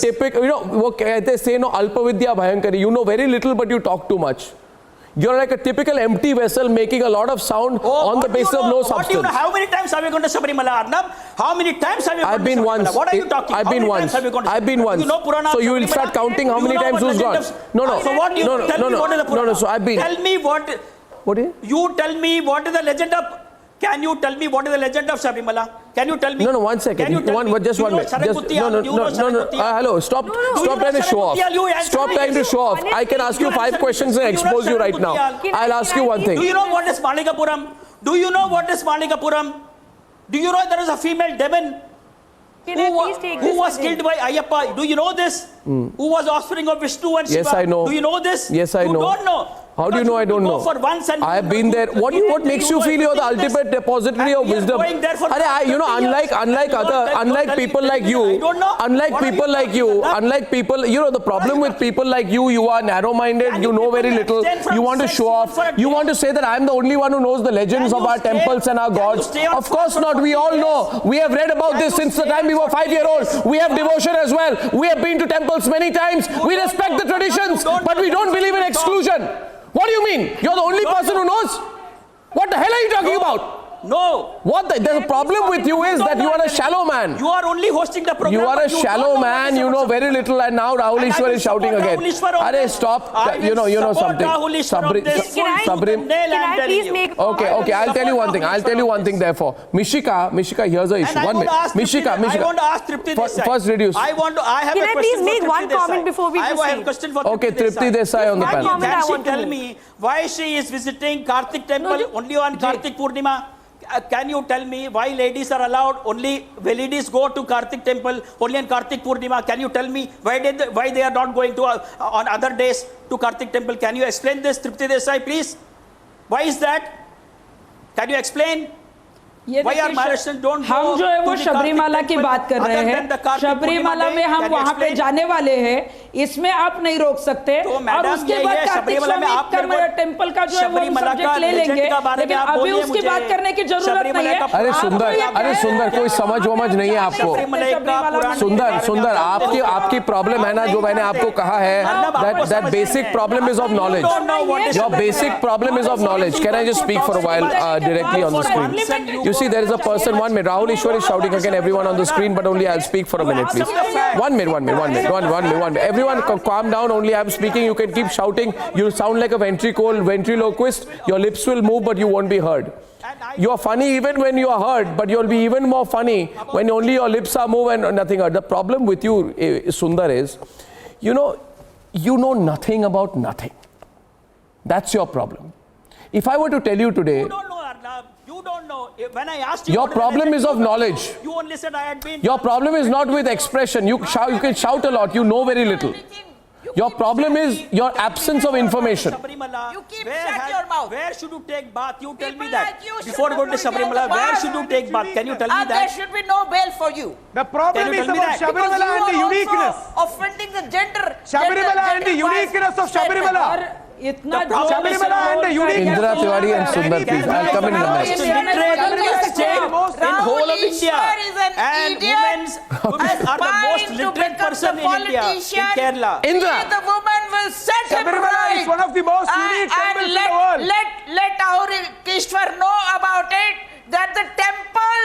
typical, you know, वो कहते say no, अल्पविद्या भयंकरी. You know very little, but you talk too much. You're like a typical empty vessel making a lot of sound on the basis of no substance. What do you know? How many times have you gone to Sabarimala, Arnab? How many times have you gone I've been to Sabarimala? once. What are you talking? I've been once. I've been once. You know Purana so you will Sabarimala? start counting how Do you many know times what who's legend gone. of- No. So what do you tell me? What is the Purana? No. So I've been. Tell me what. What is? You tell me what is the legend of. Can you tell me what is the legend of Sabarimala? Can you tell me? No, 1 second. Can you tell me? Just Do you 1 know minute. Just, Sarakutiyal? Do you know Sarakutiyal? Hello. Stop. Do you Stop know trying to show off. Sarakutiyal? You answer Stop me. trying to show off. I can ask you 5 questions and expose you right now. I'll ask you one thing. Do you know what is Malikapuram? Do you know what is Malikapuram? Do you know there is a female demon who was killed by Ayyappa? Do you know this? Who was offspring of Vishnu and Shiva? Yes, I know. Do you know this? Yes, I know. You don't know. How do you know I don't know? For once and I have been there. What makes you feel you're the ultimate depository of wisdom? Unlike people like you, the problem with people like you are narrow-minded, you know very little, you want to show off, you want to say that I'm the only one who knows the legends of our temples and our gods. Of course not, we all know. We have read about this since the time we were 5-year-olds. We have devotion as well. We have been to temples many times. We respect the traditions, but we don't believe in exclusion. What do you mean? You're the only person who knows? What the hell are you talking about? No. The problem with you is that you are a shallow man. You are only hosting the program. You are a shallow man, you know very little, and now Rahul Ishwar is shouting again. Arey, stop. You know something. Can I please make... Okay, I'll tell you one thing therefore. Mishika, here's the issue. 1 minute. Mishika. I want to ask Tripti Desai. First reduce. I have a question. Can I please make one comment before we proceed? I have a question for Okay, Tripti Desai on the panel. Can she tell me why she is visiting Kartik temple only on Kartik Purnima? Can you tell me why ladies are allowed only, ladies go to Kartik temple only on Kartik Purnima? Can you tell me why they are not going to on other days to Kartik temple? Can you explain this, Tripti Desai, please? Why is that? Can you explain? Why our Maharashtrians don't हम go जो है वो to the Sabarimala Kartik की temple बात कर रहे other हैं than the Kartik Sabarimala Purnima में day? हम Can you वहाँ पे explain? जाने वाले हैं इसमें आप नहीं रोक सकते और उसके बाद कार्तिक स्वामी का टेम्पल का जो है वो हम सब्जेक्ट ले लेंगे लेकिन अभी उसकी बात करने की जरूरत नहीं है अरे सुंदर कोई समझ नहीं है आपको सुंदर आपकी प्रॉब्लम है ना जो मैंने आपको कहा है that basic problem is of knowledge. Your basic problem is of knowledge. Can I just speak for a while directly on the screen? You see there is a person, 1 minute. Rahul Ishwar is shouting again, everyone on the screen, but only I'll speak for a minute, please. 1 minute. Everyone calm down, only I'm speaking. You can keep shouting. You sound like a ventriloquist. Your lips will move, but you won't be heard. You are funny even when you are heard, but you'll be even more funny when only your lips are moved and nothing heard. The problem with you, Sundar, is, you know nothing about nothing. That's your problem. If I were to tell you today, You don't know, Arnab. You don't know. When I asked you, your problem is of knowledge. You only said I had been. Your problem is not with expression. You can shout a lot. You know very little. Your problem is your absence of information. You keep shut your mouth. Where should you take bath? You tell me that. Before going to Sabarimala, where should you take bath? Can you tell me that? There should be no bail for you. The problem is about Sabarimala and the uniqueness. Offending the gender. Sabarimala and the uniqueness of Sabarimala. Sabarimala and the uniqueness. Indra Tiwari and Sundar, please. I'll come in a minute. In whole of India, and women are the most literate person in India, in Kerala. Indra. The woman will set him Sabarimala right. is one of the most unique temples in the world. Let our Kishwar know about it, that the temple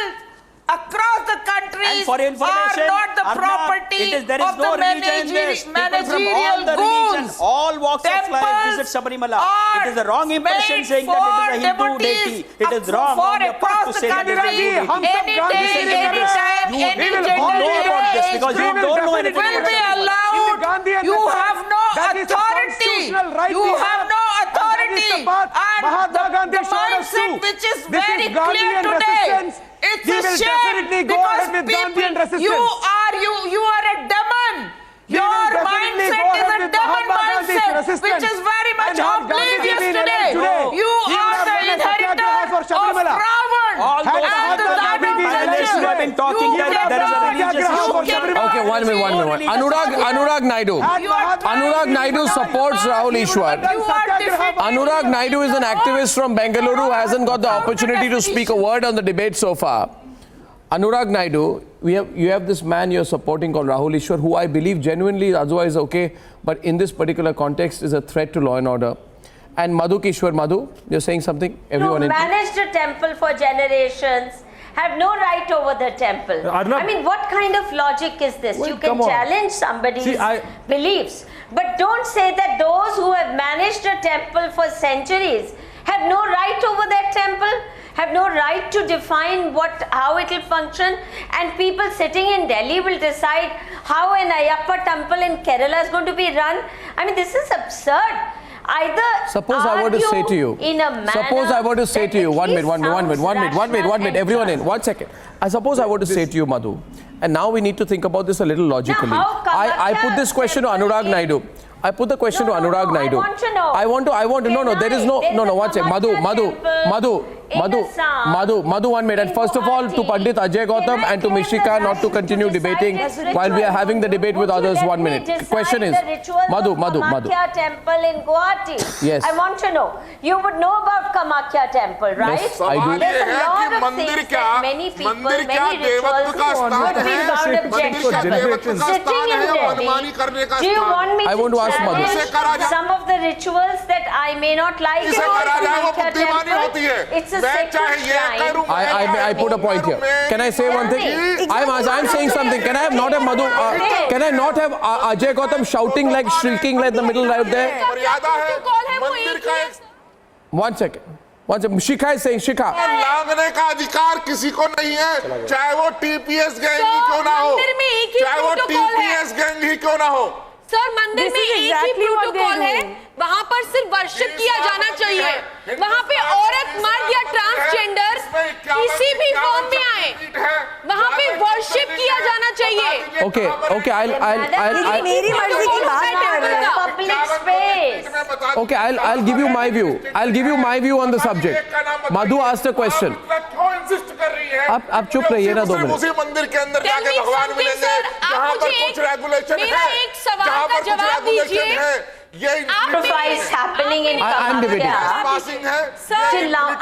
across the countries are not the property of the managerial goons. All walks of life visit Sabarimala. It is the wrong impression saying that it is a Hindu deity. It is wrong on your part to say that it is a Hindu deity. Any day, You don't know about this because you don't know anything will about be it. allowed. You have no authority. You have no authority. And the mindset which is very clear today. It's a shame because people, you are a demon. Your mindset is a demon mindset, which is very much oblivious today. You are the inheritor of Ravan and the Bangladesh who have been talking here, there is a religious issue. Okay, 1 minute. Anurag Naidu supports Rahul Ishwar. Anurag Naidu is an activist from Bengaluru who hasn't got the opportunity to speak a word on the debate so far. Anurag Naidu, you have this man you're supporting called Rahul Ishwar, who I believe genuinely is otherwise okay, but in this particular context is a threat to law and order. And Madhu Kishwar, Madhu, you're saying something? Everyone You managed a temple for generations, have no right over the temple. Arnab, I mean, what kind of logic is this? Well, you can come on. challenge somebody's beliefs, but don't say that those who have managed a temple for centuries have no right over that temple, have no right to define how it will function, and people sitting in Delhi will decide how an Ayyappa temple in Kerala is going to be run. I mean, this is absurd. Either suppose I were to say to you, one minute, everyone in, 1 second. I suppose I were to say to you, Madhu, and now we need to think about this a little logically. I put this question to Anurag Naidu. I put the question to Anurag Naidu. I want to know. There is no, one second. Madhu, 1 minute. And first of all, to Pandit Ajay Gautam and to Mishika not to continue debating while we are having the debate with others. 1 minute. The question is, Madhu. Kamakhya temple in Guwahati. Yes. I want to know. You would know about Kamakhya temple, right? Yes, I do. There's a lot of things that many people, many rituals would be found objectionable. Sitting in Delhi, do you want me to challenge some of the rituals that I may not like about Kamakhya temple? It's a sacred shrine. I put a point here. Can I say one thing? I'm saying something. Can I not have Madhu? Can I not have Ajay Gautam shouting like, shrieking like the middle right there? 1 second. Shikha is saying, Shikha. लांघने का अधिकार किसी को नहीं है, चाहे वो TPS gang ही क्यों ना हो, चाहे वो टीपीएस गैंग ही क्यों ना हो। सर मंदिर में एक ही प्रोटोकॉल है, वहाँ पर सिर्फ वर्शिप किया जाना चाहिए। वहाँ पे औरत, मर्द या ट्रांसजेंडर किसी भी फॉर्म में आए, वहाँ पे वर्शिप किया जाना चाहिए। Okay, I'll मेरी मर्जी की बात कर रहे हैं। Public space. Okay, I'll give you my view. I'll give you my view on the subject. Madhu asked a question. क्यों इंसिस्ट कर रही है? आप चुप रहिए ना 2 मिनट। उसी मंदिर के अंदर जाके भगवान मिलेंगे, जहाँ पर कुछ रेगुलेशन है, जहाँ पर कुछ रेगुलेशन है। Sacrifice happening in I'm debating. Till now,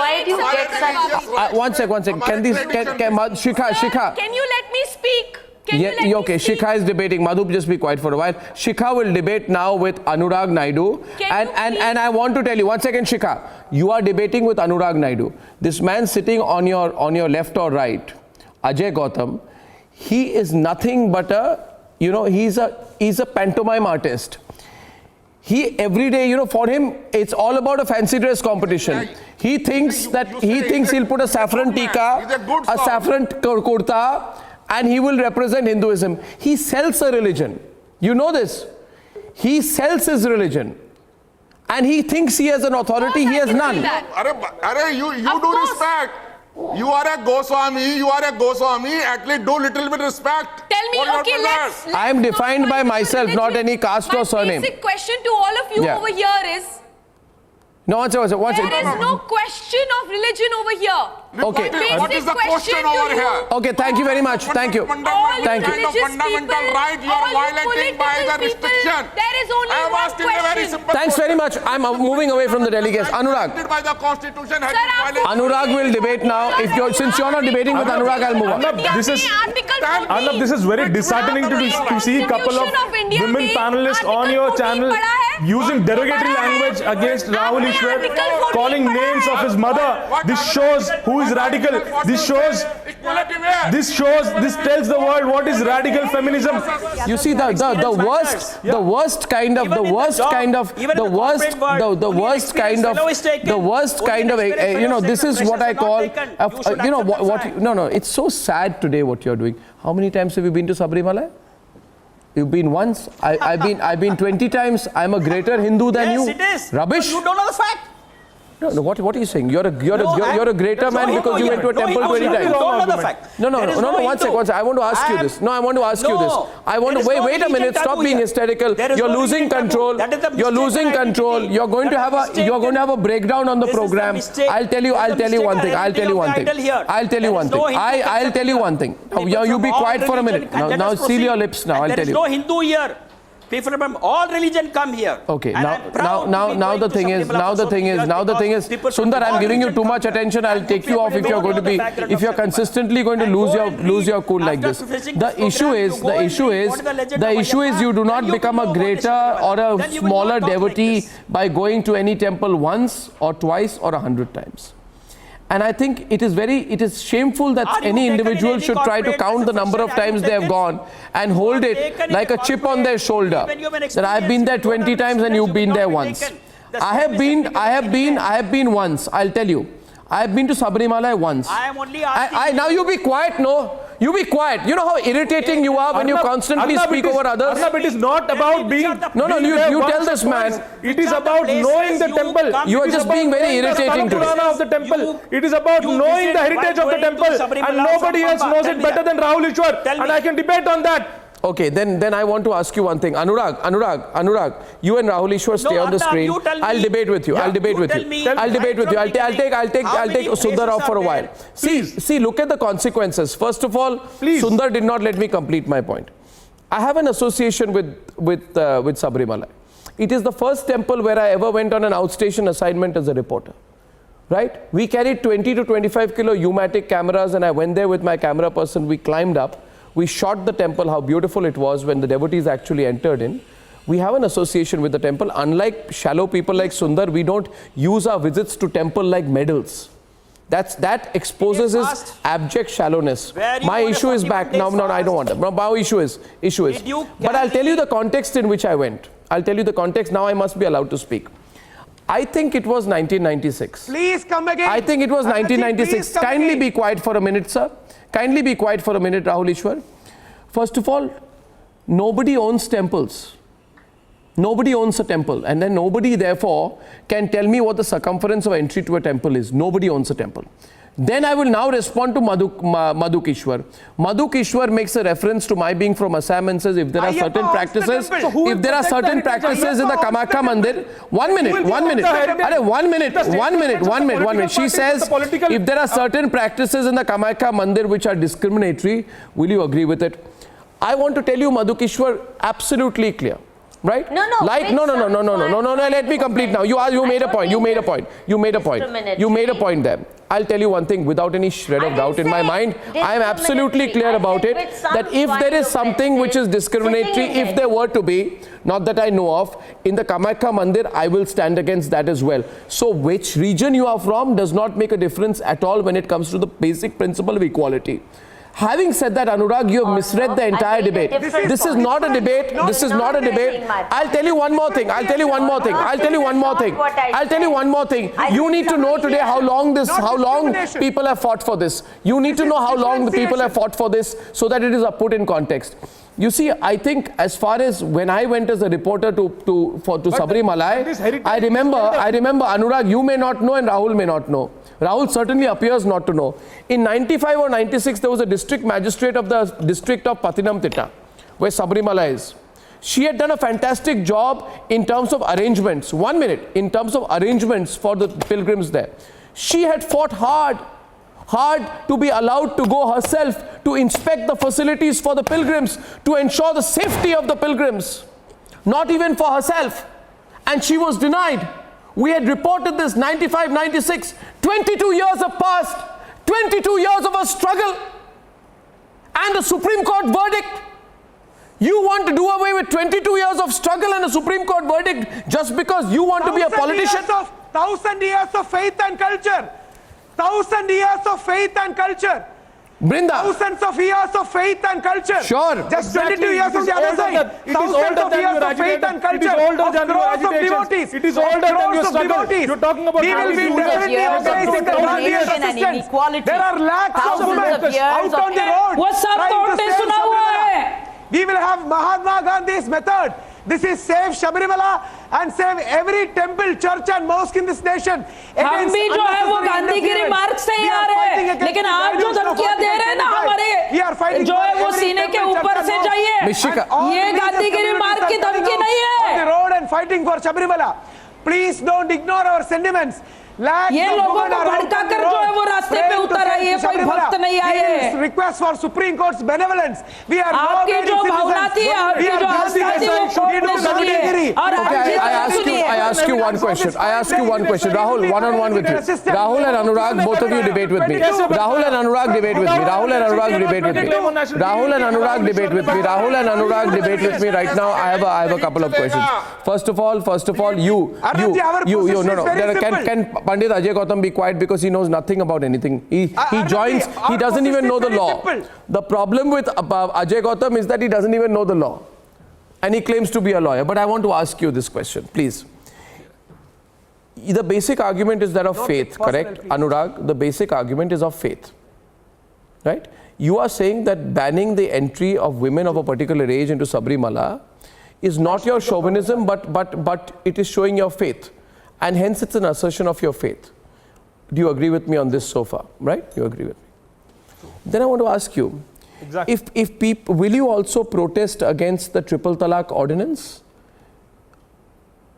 why do you get such? 1 second. Shikha. Can you let me speak? Okay, Shikha is debating. Madhu, just be quiet for a while. Shikha will debate now with Anurag Naidu. And I want to tell you, 1 second, Shikha. You are debating with Anurag Naidu. This man sitting on your left or right, Ajay Gautam, he is nothing but he's a pantomime artist. He every day, for him, it's all about a fancy dress competition. He thinks he'll put a saffron tikka, a saffron kurta, and he will represent Hinduism. He sells a religion. You know this. He sells his religion. And he thinks he has an authority. He has none. You do respect. You are a Goswami. At least do little bit respect. Tell me, okay, let's I am defined by myself, not any caste or surname. My basic question to all of you over here is, no, one second. there is no question of religion over here. Okay. What is the question over here? Okay, thank you very much. Thank you. Thank you. The fundamental right you are violating by the restriction. There is only I am one asking a very question. simple Thanks very much. I'm moving away from the delegates. Anurag. By the Constitution has been violated. Anurag will debate now. Since you're not debating with Anurag, I'll move on. Arnab, this is very disheartening to see a couple of women panelists on your channel using derogatory language against Rahul Ishwar, calling names of his mother. This shows who is radical. This tells the world what is radical feminism. You see the worst kind of this is what I call it's so sad today what you're doing. How many times have you been to Sabrimala? You've been once. I've been 20 times. I'm a greater Hindu than you. Yes, it is. Rubbish. You don't know the fact. No, what are you saying? You're a greater man because you went to a temple 20 times. You don't know the fact. No, one second. I want to ask you this. No, I want to ask you this. I want to wait a minute. Stop being hysterical. You're losing control. You're losing control. You're going to have a breakdown on the program. I'll tell you one thing. You be quiet for a minute. Now seal your lips now. I'll tell you. There is no Hindu here. People from all religion come here. Okay, And I'm proud to be now going the to thing is, Sabrimala now for the so thing many is, years now the thing because is, people from Sundar, I'm all giving you religion too come much here. attention. I'll And take you people off if you're don't going to know the be, background if of you're Sabrimala. consistently going to And lose go your and lose your read. cool like After this. finishing The this program, issue you is, go the and issue read is, what is the legend the of issue is Ayyappa. you do Then not you become will a know what is greater or Sabrimala. a Then you will smaller not talk like devotee this. by going to any temple once or twice or 100 times. And I think it is shameful that Are you any taken in individual any should try to corporate count the number of association? times Have they you have taken? gone and hold it taken in like a a chip on their shoulder. When you have an That I've been there experience, 20 you don't have times and you've experience, been you there will not be once. taken. The I same have is been, happening I have been once. I'll tell you. I have been to Sabrimala once. I am only asking Now you be quiet, no? You be quiet. You know how irritating you are when you constantly speak over others? Arnab, it is not about being... No, you tell this man. It is about knowing the temple. You are just being very irritating today. today. Of the temple. It is about knowing the heritage of the temple. And nobody else knows it better than Rahul Ishwar. And I can debate on that. Okay, then I want to ask you one thing. Anurag, you and Rahul Ishwar stay on the Arnab, screen. you tell me. I'll debate with you. Yeah, I'll debate you with tell you. me. I'll debate with you. I'll take Sundar off for a while. Please. See, look at the consequences. First of all, Sundar did not let me complete my point. I have an association with Sabrimala. It is the first temple where I ever went on an outstation assignment as a reporter. Right? We carried 20 to 25 kilo U-matic cameras and I went there with my camera person. We climbed up. We shot the temple, how beautiful it was when the devotees actually entered in. We have an association with the temple. Unlike shallow people like Sundar, we don't use our visits to temple like medals. That exposes his abject shallowness. My issue is back. No, I don't want that. My issue is. But I'll tell you the context in which I went. I'll tell you the context. Now I must be allowed to speak. I think it was 1996. Please come again. I think it was 1996. Kindly be quiet for a minute, sir. Kindly be quiet for a minute, Rahul Ishwar. First of all, nobody owns temples. Nobody owns a temple. And then nobody, therefore, can tell me what the circumference of entry to a temple is. Nobody owns a temple. Then I will now respond to Madhuk Ishwar. Madhuk Ishwar makes a reference to my being from Assam and says if there are certain practices, if there are certain practices in the Kamakya Mandir, 1 minute. She says if there are certain practices in the Kamakya Mandir which are discriminatory, will you agree with it? I want to tell you, Madhuk Ishwar, absolutely clear. Right? No. Let me complete now. You made a point. You made a point there. I'll tell you one thing without any shred of doubt in my mind. I am absolutely clear about it that if there is something which is discriminatory, if there were to be, not that I know of, in the Kamakya Mandir, I will stand against that as well. So which region you are from does not make a difference at all when it comes to the basic principle of equality. Having said that, Anurag, you have misread the entire debate. This is not a debate. This is not a debate. I'll tell you one more thing. You need to know today how long people have fought for this. You need to know how long the people have fought for this so that it is put in context. You see, I think as far as when I went as a reporter to Sabrimala, I remember, Anurag, you may not know and Rahul may not know. Rahul certainly appears not to know. In 95 or 96, there was a district magistrate of the district of Pathinamthitta, where Sabrimala is. She had done a fantastic job in terms of arrangements. 1 minute. In terms of arrangements for the pilgrims there. She had fought hard to be allowed to go herself to inspect the facilities for the pilgrims, to ensure the safety of the pilgrims. Not even for herself. And she was denied. We had reported this 95, 96. 22 years have passed. 22 years of a struggle. And a Supreme Court verdict. You want to do away with 22 years of struggle and a Supreme Court verdict just because you want to be a politician? 1,000 years of faith and culture. 1,000 years of faith and culture. Brinda. Thousands of years of faith and culture. Sure. Just 22 years on the other side. Thousands of years of faith and culture. It is older than your agitation. It is older than your struggle. You're talking about we will be definitely organizing the Gandhian resistance. There are lakhs of women out on the road. We will have Mahatma Gandhi's method. This is save Sabrimala and save every temple, church and mosque in this nation. हम भी जो है वो गांधीगिरी मार्ग से ही आ रहे हैं, लेकिन आप जो धमकियां दे रहे हैं ना हमारे जो है वो सीने के ऊपर से जाइए, ये गांधीगिरी मार्ग की धमकी नहीं है. On the road and fighting for Sabrimala. Please don't ignore our sentiments. ये लोगों को भड़का कर जो है वो रास्ते पे उतर आई है, कोई भक्त नहीं आए हैं। Request for Supreme Court's benevolence. We are आपकी जो भावना थी, आपकी जो आस्था थी, वो कोर्ट ने सुनी है। और I ask you one question. Rahul, one-on-one with you. Rahul and Anurag, both of you debate with me. Rahul and Anurag debate with me. Rahul and Anurag debate with me. Rahul and Anurag debate with me. Rahul and Anurag debate with me right now. I have a couple of questions. First of all, you. No. Can Pandit Ajay Gautam be quiet because he knows nothing about anything? He joins. He doesn't even know the law. The problem with Ajay Gautam is that he doesn't even know the law, and he claims to be a lawyer. But I want to ask you this question, please. The basic argument is that of faith, correct? Anurag, the basic argument is of faith, right? You are saying that banning the entry of women of a particular age into Sabrimala is not your chauvinism, but it is showing your faith, and hence it's an assertion of your faith. Do you agree with me on this so far, right? You agree with me. Then I want to ask you, if people, will you also protest against the triple talaq ordinance?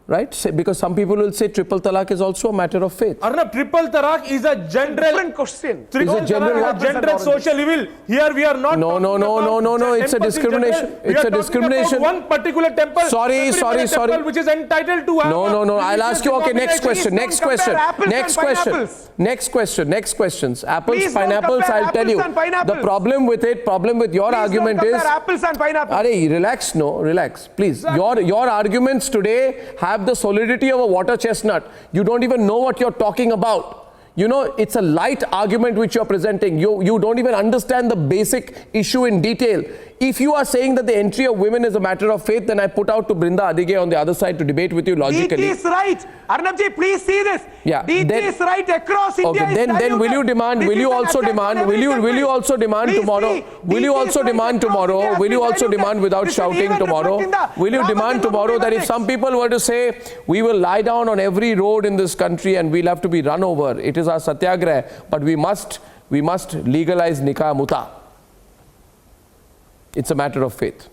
Right? Because some people will say triple talaq is also a matter of faith. Arnab, triple talaq is a general question. Triple talaq is a general social evil. Here we are not. No. It's a discrimination. It's a discrimination. One particular temple. Sorry. Which is entitled to have. No. I'll ask you. Okay, next question. Next questions. Apples, pineapples. I'll tell you. The problem with your argument is. Apples and pineapples. Arey, relax, please. Your arguments today have the solidity of a water chestnut. You don't even know what you're talking about. You know, it's a light argument which you're presenting. You don't even understand the basic issue in detail. If you are saying that the entry of women is a matter of faith, then I put out to Brinda Adige on the other side to debate with you logically. DT is right. Arnabji, please see this. Yeah. DT is right across India. Okay, then will you demand, will you also demand tomorrow, without shouting tomorrow, will you demand tomorrow that if some people were to say, we will lie down on every road in this country and we'll have to be run over, it is our satyagraha, but we must legalize nikah muta. It's a matter of faith.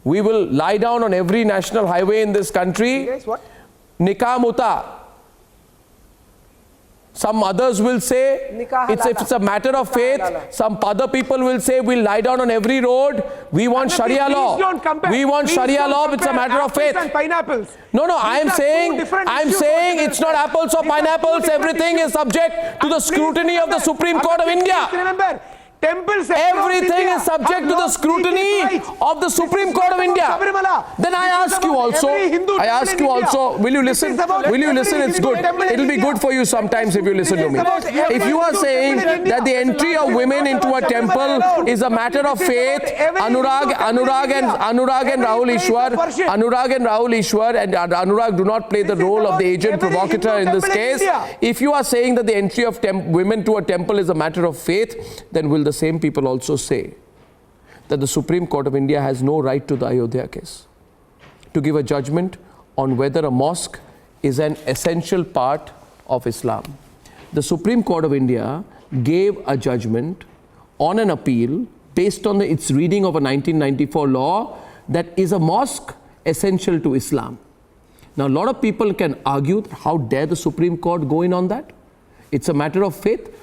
We will lie down on every national highway in this country. Yes, what? Nikah muta. Some others will say it's a matter of faith. Some other people will say we'll lie down on every road. We want Sharia law. We want Sharia law. It's a matter of faith. No. I'm saying it's not apples or pineapples. Everything is subject to the scrutiny of the Supreme Court of India. Remember, temples. Everything is subject to the scrutiny of the Supreme Court of India. Then I ask you also, will you listen? It's good. It'll be good for you sometimes if you listen to me. If you are saying that the entry of women into a temple is a matter of faith, Anurag and Rahul Ishwar and Anurag do not play the role of the agent provocateur in this case. If you are saying that the entry of women to a temple is a matter of faith, then will the same people also say that the Supreme Court of India has no right to the Ayodhya case to give a judgment on whether a mosque is an essential part of Islam? The Supreme Court of India gave a judgment on an appeal based on its reading of a 1994 law that is a mosque essential to Islam. Now, a lot of people can argue, how dare the Supreme Court go in on that? It's a matter of faith.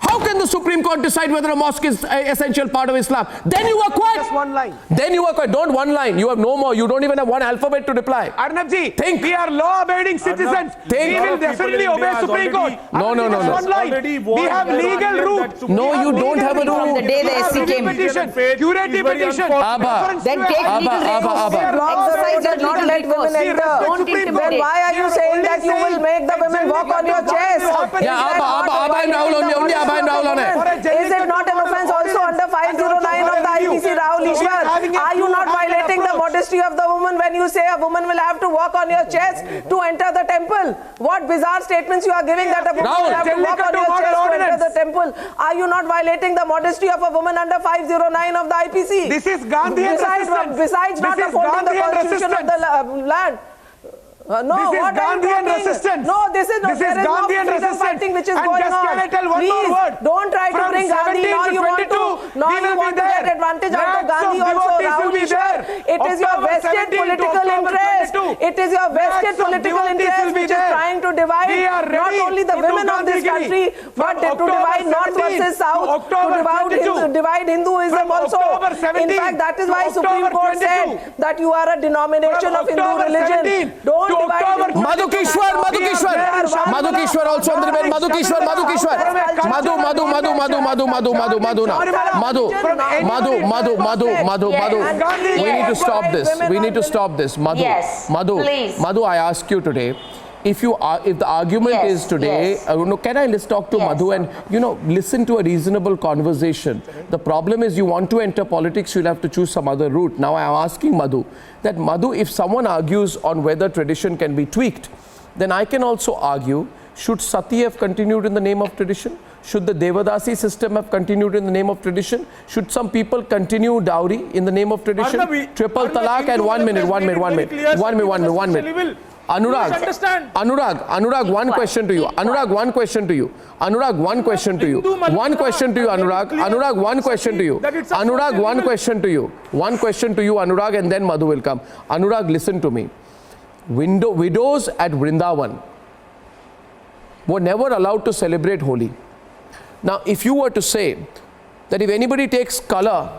How can the Supreme Court decide whether a mosque is an essential part of Islam? Then you are quiet. Just one line. Then you are quiet. Don't one line. You have no more. You don't even have one alphabet to reply. Arnabji, think. We are law-abiding citizens. Think. We will definitely obey Supreme Court. No. One line. We have legal route. No, you don't have a route. The day the SC came. Curative petition. Then take legal exercise and not let women enter. Then why are you saying that you will make the women walk on your chest? Is it not an offence also under 509 of the IPC, Rahul Ishwar? Are you not violating the modesty of the woman when you say a woman will have to walk on your chest to enter the temple? What bizarre statements you are giving that a woman will have to walk on your chest to enter the temple? Are you not violating the modesty of a woman under 509 of the IPC? This is Gandhian resistance. Besides not upholding the constitution of the land. No, this is Gandhian resistance. No, this is Gandhian resistance fighting which is going on. Can I tell one more word? Don't try to bring Gandhi. Now you want to get advantage out of Gandhi also, Rahul Ishwar. It is your vested political interest It is your vested political interest which is trying to divide not only the women of this country, but to divide North versus South, to divide Hinduism also. In fact, that is why Supreme Court said that you are a denomination of Hindu religion. Don't divide. Madhukishwar also on the debate. Madhukishwar. We need to stop this. Madhu. Yes, please. Madhu, I ask you today, if the argument is today, can I talk to Madhu and listen to a reasonable conversation? The problem is you want to enter politics, you'll have to choose some other route. Now I am asking Madhu, if someone argues on whether tradition can be tweaked, then I can also argue, should Sati have continued in the name of tradition? Should the Devadasi system have continued in the name of tradition? Should some people continue dowry in the name of tradition? Triple talaq and 1 minute. Anurag, one question to you. Anurag, one question to you. Anurag, one question to you. One question to you, Anurag. Anurag, one question to you. Anurag, one question to you. One question to you, Anurag, and then Madhu will come. Anurag, listen to me. Widows at Vrindavan were never allowed to celebrate Holi. Now, if you were to say that if anybody takes color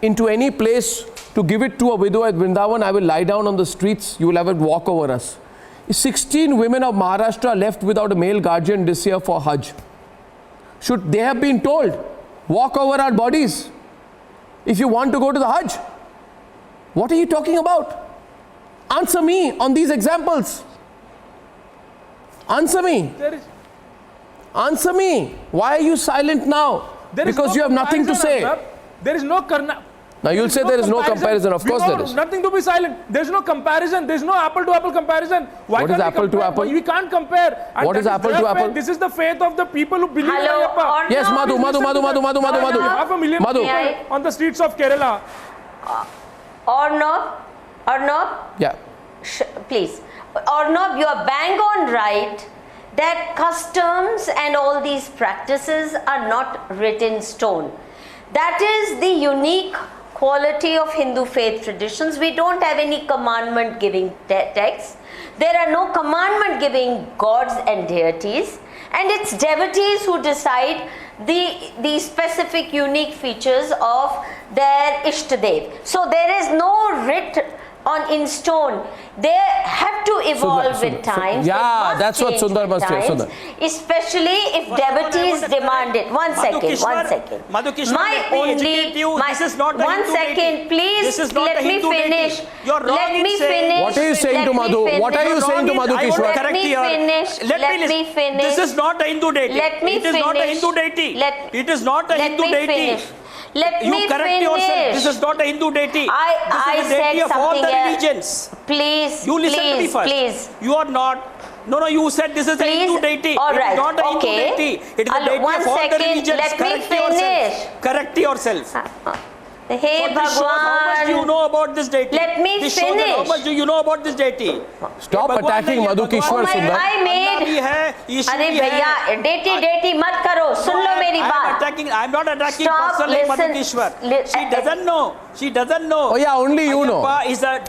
into any place to give it to a widow at Vrindavan, I will lie down on the streets, you will have it walk over us. 16 women of Maharashtra left without a male guardian this year for Hajj. Should they have been told, walk over our bodies if you want to go to the Hajj? What are you talking about? Answer me on these examples. Answer me. Answer me. Why are you silent now? Because you have nothing to say. There is no Now you'll say there is no comparison. Of course there is. Nothing to be silent. There is no comparison. There is no apple to apple comparison. What is apple to apple? We can't compare. What is apple to apple? This is the faith of the people who believe in Ayyappa. Yes, Madhu. Half a million people on the streets of Kerala. Arnab? Yeah. Please. Arnab, you are bang on right that customs and all these practices are not written in stone. That is the unique quality of Hindu faith traditions. We don't have any commandment giving texts. There are no commandment giving gods and deities, and it's devotees who decide the specific unique features of their Ishtadev. So there is no writ in stone. They have to evolve with time. Yeah, that's what Sundar must say. Especially if devotees demand it. One second. Madhukishwar, This is not one second, please. Let me finish. Let me finish. What are you saying to Madhu? What are you saying to Madhukishwar? Let me finish. This is not a Hindu deity. It is not a Hindu deity. It is not a Hindu deity. Let me correct yourself. This is not a Hindu deity. I said of all the religions. Please, you listen to me first. Please. You are not. No, you said this is a Hindu deity. All right. It is not a Hindu deity. It is a deity of all the religions. Let me finish. Correct yourself. Hey Bhagwan. How much do you know about this deity? Let me finish. How much do you know about this deity? Stop attacking Madhukishwar, Sundar. I made. अरे भैया deity मत करो. सुन लो मेरी बात. I'm not attacking personally Madhukishwar. She doesn't know. She doesn't know. Oh yeah, only you know. Let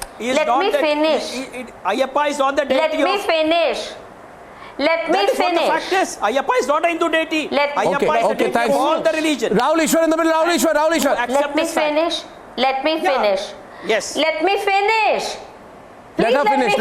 me finish. Ayyappa is not the deity. Let me finish. Let me finish. The fact is, Ayyappa is not a Hindu deity. Ayyappa is a deity of all the religions. Rahul Ishwar in the middle. Rahul Ishwar. Let me finish. Let me finish. Yes. Let me finish. Let her finish.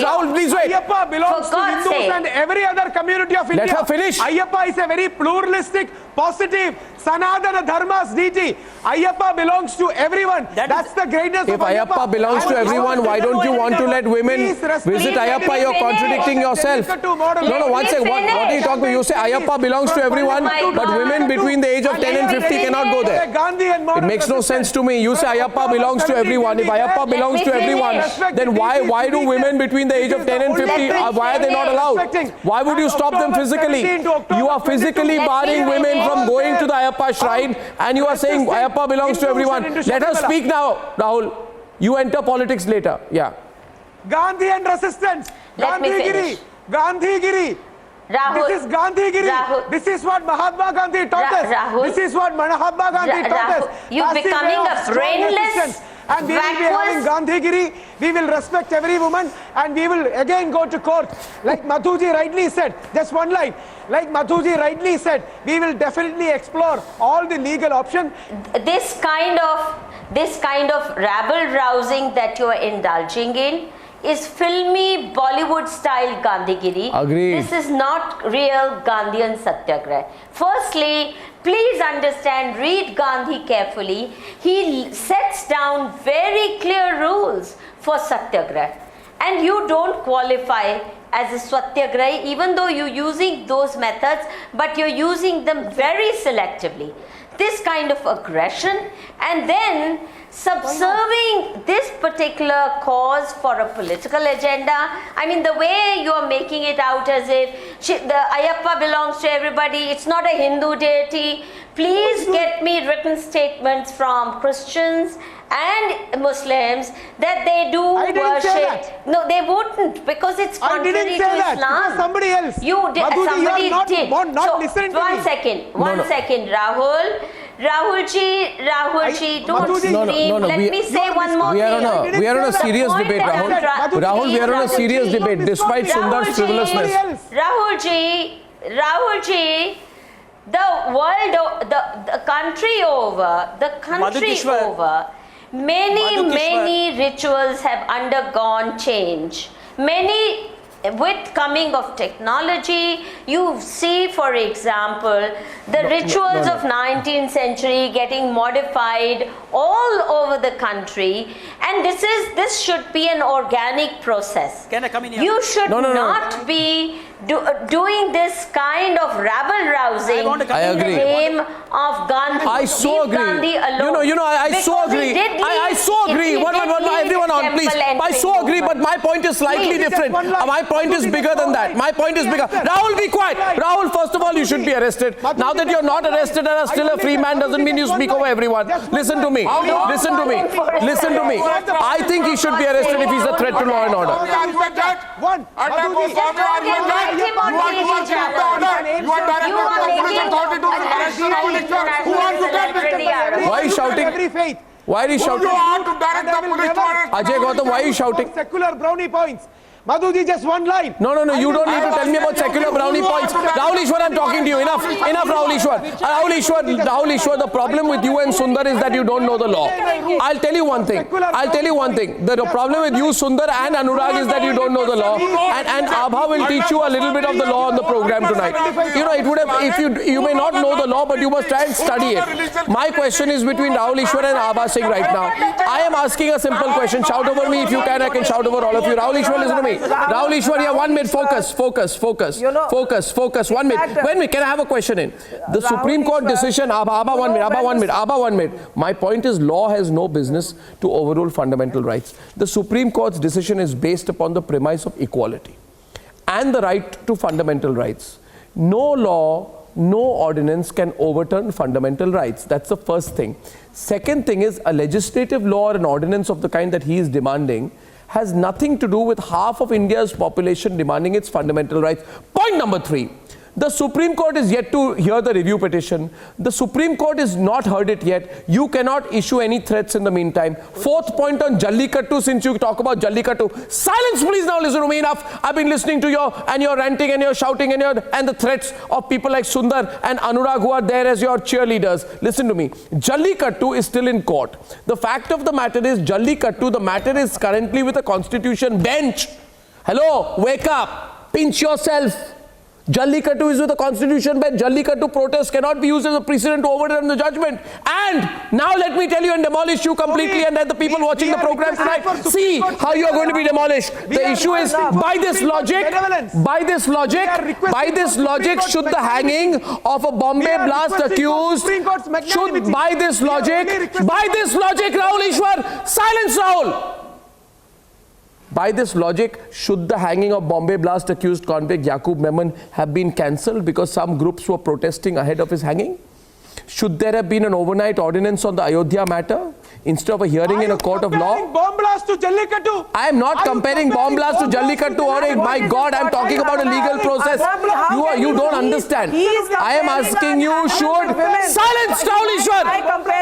Rahul, please wait. Ayyappa belongs to Hindus and every other community of India. Let her finish. Ayyappa is a very pluralistic, positive, Sanatana Dharma's deity. Ayyappa belongs to everyone. That's the greatness of Ayyappa. If Ayyappa belongs to everyone, why don't you want to let women visit Ayyappa? You're contradicting yourself. No, one second. What are you talking about? You say Ayyappa belongs to everyone, but women between the age of 10 and 50 cannot go there. It makes no sense to me. You say Ayyappa belongs to everyone. If Ayyappa belongs to everyone, then why do women between the age of 10 and 50, why are they not allowed? Why would you stop them physically? You are physically barring women from going to the Ayyappa shrine, and you are saying Ayyappa belongs to everyone. Let her speak now, Rahul. You enter politics later. Yeah. Gandhi and resistance. Gandhigiri. Rahul, this is Gandhigiri. Rahul, this is what Mahatma Gandhi taught us. Rahul, this is what Mahatma Gandhi taught us. You're becoming a brainless. and we will be having Gandhigiri. We will respect every woman, and we will again go to court. Like Madhuji rightly said, just one line. Like Madhuji rightly said, we will definitely explore all the legal options. This kind of rabble-rousing that you are indulging in is filmy Bollywood-style Gandhigiri. Agreed. This is not real Gandhian Satyagraha. Firstly, please understand, read Gandhi carefully. He sets down very clear rules for Satyagraha. And you don't qualify as a Satyagrahi even though you're using those methods, but you're using them very selectively. This kind of aggression and then subserving this particular cause for a political agenda. I mean, the way you are making it out as if the Ayyappa belongs to everybody, it's not a Hindu deity. Please get me written statements from Christians and Muslims that they do worship. No, they wouldn't, because it's contrary to Islam. Somebody else. You did. Madhuji, somebody you are did. not listening to me. One second, Rahul. Rahulji, don't scream. Let me say one more thing. We are on a serious debate, Rahul. Rahul, we are on a serious debate, despite Sundar's frivolousness. Rahulji, the world, the country over, many rituals have undergone change. Many, with coming of technology, you see, for example, the rituals of 19th century getting modified all over the country, and this should be an organic process. Can I come in here? You should not be doing this kind of rabble-rousing in the name of Gandhi. I so agree. Gandhi alone. I so agree. I so agree. Everyone on, please. I so agree, but my point is slightly different. My point is bigger than that. My point is bigger. Rahul, be quiet. Rahul, first of all, you should be arrested. Now that you're not arrested and are still a free man doesn't mean you speak over everyone. Listen to me. Listen to me. Listen to me. I think he should be arrested if he's a threat to law and order. Why are you shouting? Why are you shouting? Ajay Gautam, why are you shouting? Secular brownie points. Madhuji, just one line. No, you don't need to tell me about secular brownie points. Rahul Ishwar, I'm talking to you. Enough, Rahul Ishwar. Rahul Ishwar, the problem with you and Sundar is that you don't know the law. I'll tell you one thing. The problem with you, Sundar and Anurag is that you don't know the law. And Abha will teach you a little bit of the law on the program tonight. It would have, if you may not know the law, but you must try and study it. My question is between Rahul Ishwar and Abha Singh right now. I am asking a simple question. Shout over me if you can. I can shout over all of you. Rahul Ishwar, listen to me. Rahul Ishwar, 1 minute, focus. 1 minute. Can I have a question in? The Supreme Court decision, Abha, 1 minute. My point is, law has no business to overrule fundamental rights. The Supreme Court's decision is based upon the premise of equality and the right to fundamental rights. No law, no ordinance can overturn fundamental rights. That's the first thing. Second thing is, a legislative law or an ordinance of the kind that he is demanding has nothing to do with half of India's population demanding its fundamental rights. Point number 3. The Supreme Court is yet to hear the review petition. The Supreme Court has not heard it yet. You cannot issue any threats in the meantime. Fourth point on Jallikattu, since you talk about Jallikattu. Silence, please, now listen to me enough. I've been listening to you and you're ranting and you're shouting and the threats of people like Sundar and Anurag who are there as your cheerleaders. Listen to me. Jallikattu is still in court. The fact of the matter is, Jallikattu, the matter is currently with a constitution bench. Hello, wake up. Pinch yourself. Jallikattu is with the constitution bench. Jallikattu protest cannot be used as a precedent to overturn the judgment. And now let me tell you and demolish you completely, and let the people watching the program tonight see how you are going to be demolished. The issue is, by this logic, should the hanging of a Bombay blast accused, by this logic, Rahul Ishwar, silence Rahul. By this logic, should the hanging of Bombay blast accused convict Yaqub Memon have been cancelled because some groups were protesting ahead of his hanging? Should there have been an overnight ordinance on the Ayodhya matter? instead of a hearing in a court of law. Bomb blast to Jallikattu. I am not comparing bomb blast to Jallikattu or my God, I am talking about a legal process. You don't understand. I am asking you, should silence Rahul Ishwar.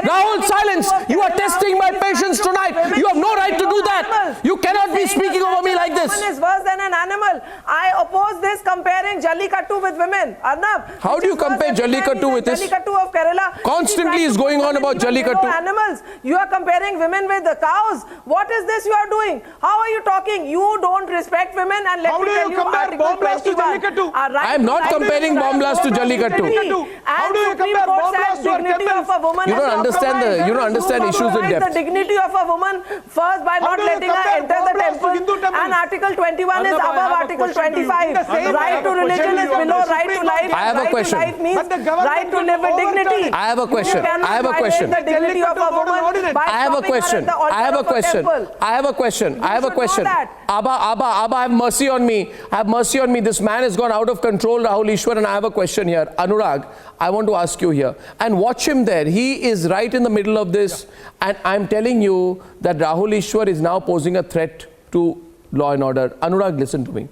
Rahul, silence. You are testing my patience tonight. You have no right to do that. You cannot be speaking over me like this. Woman is worse than an animal. I oppose this comparing Jallikattu with women. Arnab. How do you compare Jallikattu with this? Jallikattu of Kerala. Constantly is going on about Jallikattu. Animals. You are comparing women with the cows. What is this you are doing? How are you talking? You don't respect women and let me tell you Article 21. I am not comparing bomb blast to Jallikattu. How do you compare bomb blast to dignity of a woman? You don't understand issues in depth. The dignity of a woman first by not letting her enter the temple. And Article 21 is above Article 25. Right to religion is below right to life. I have a question. Right means right to live with dignity. I have a question. I have a question. The dignity of a woman by I have a question. I have a question. I have a question. I have a question. Abba, have mercy on me. Have mercy on me. This man has gone out of control, Rahul Ishwar, and I have a question here. Anurag, I want to ask you here. And watch him there. He is right in the middle of this. And I'm telling you that Rahul Ishwar is now posing a threat to law and order. Anurag, listen to me.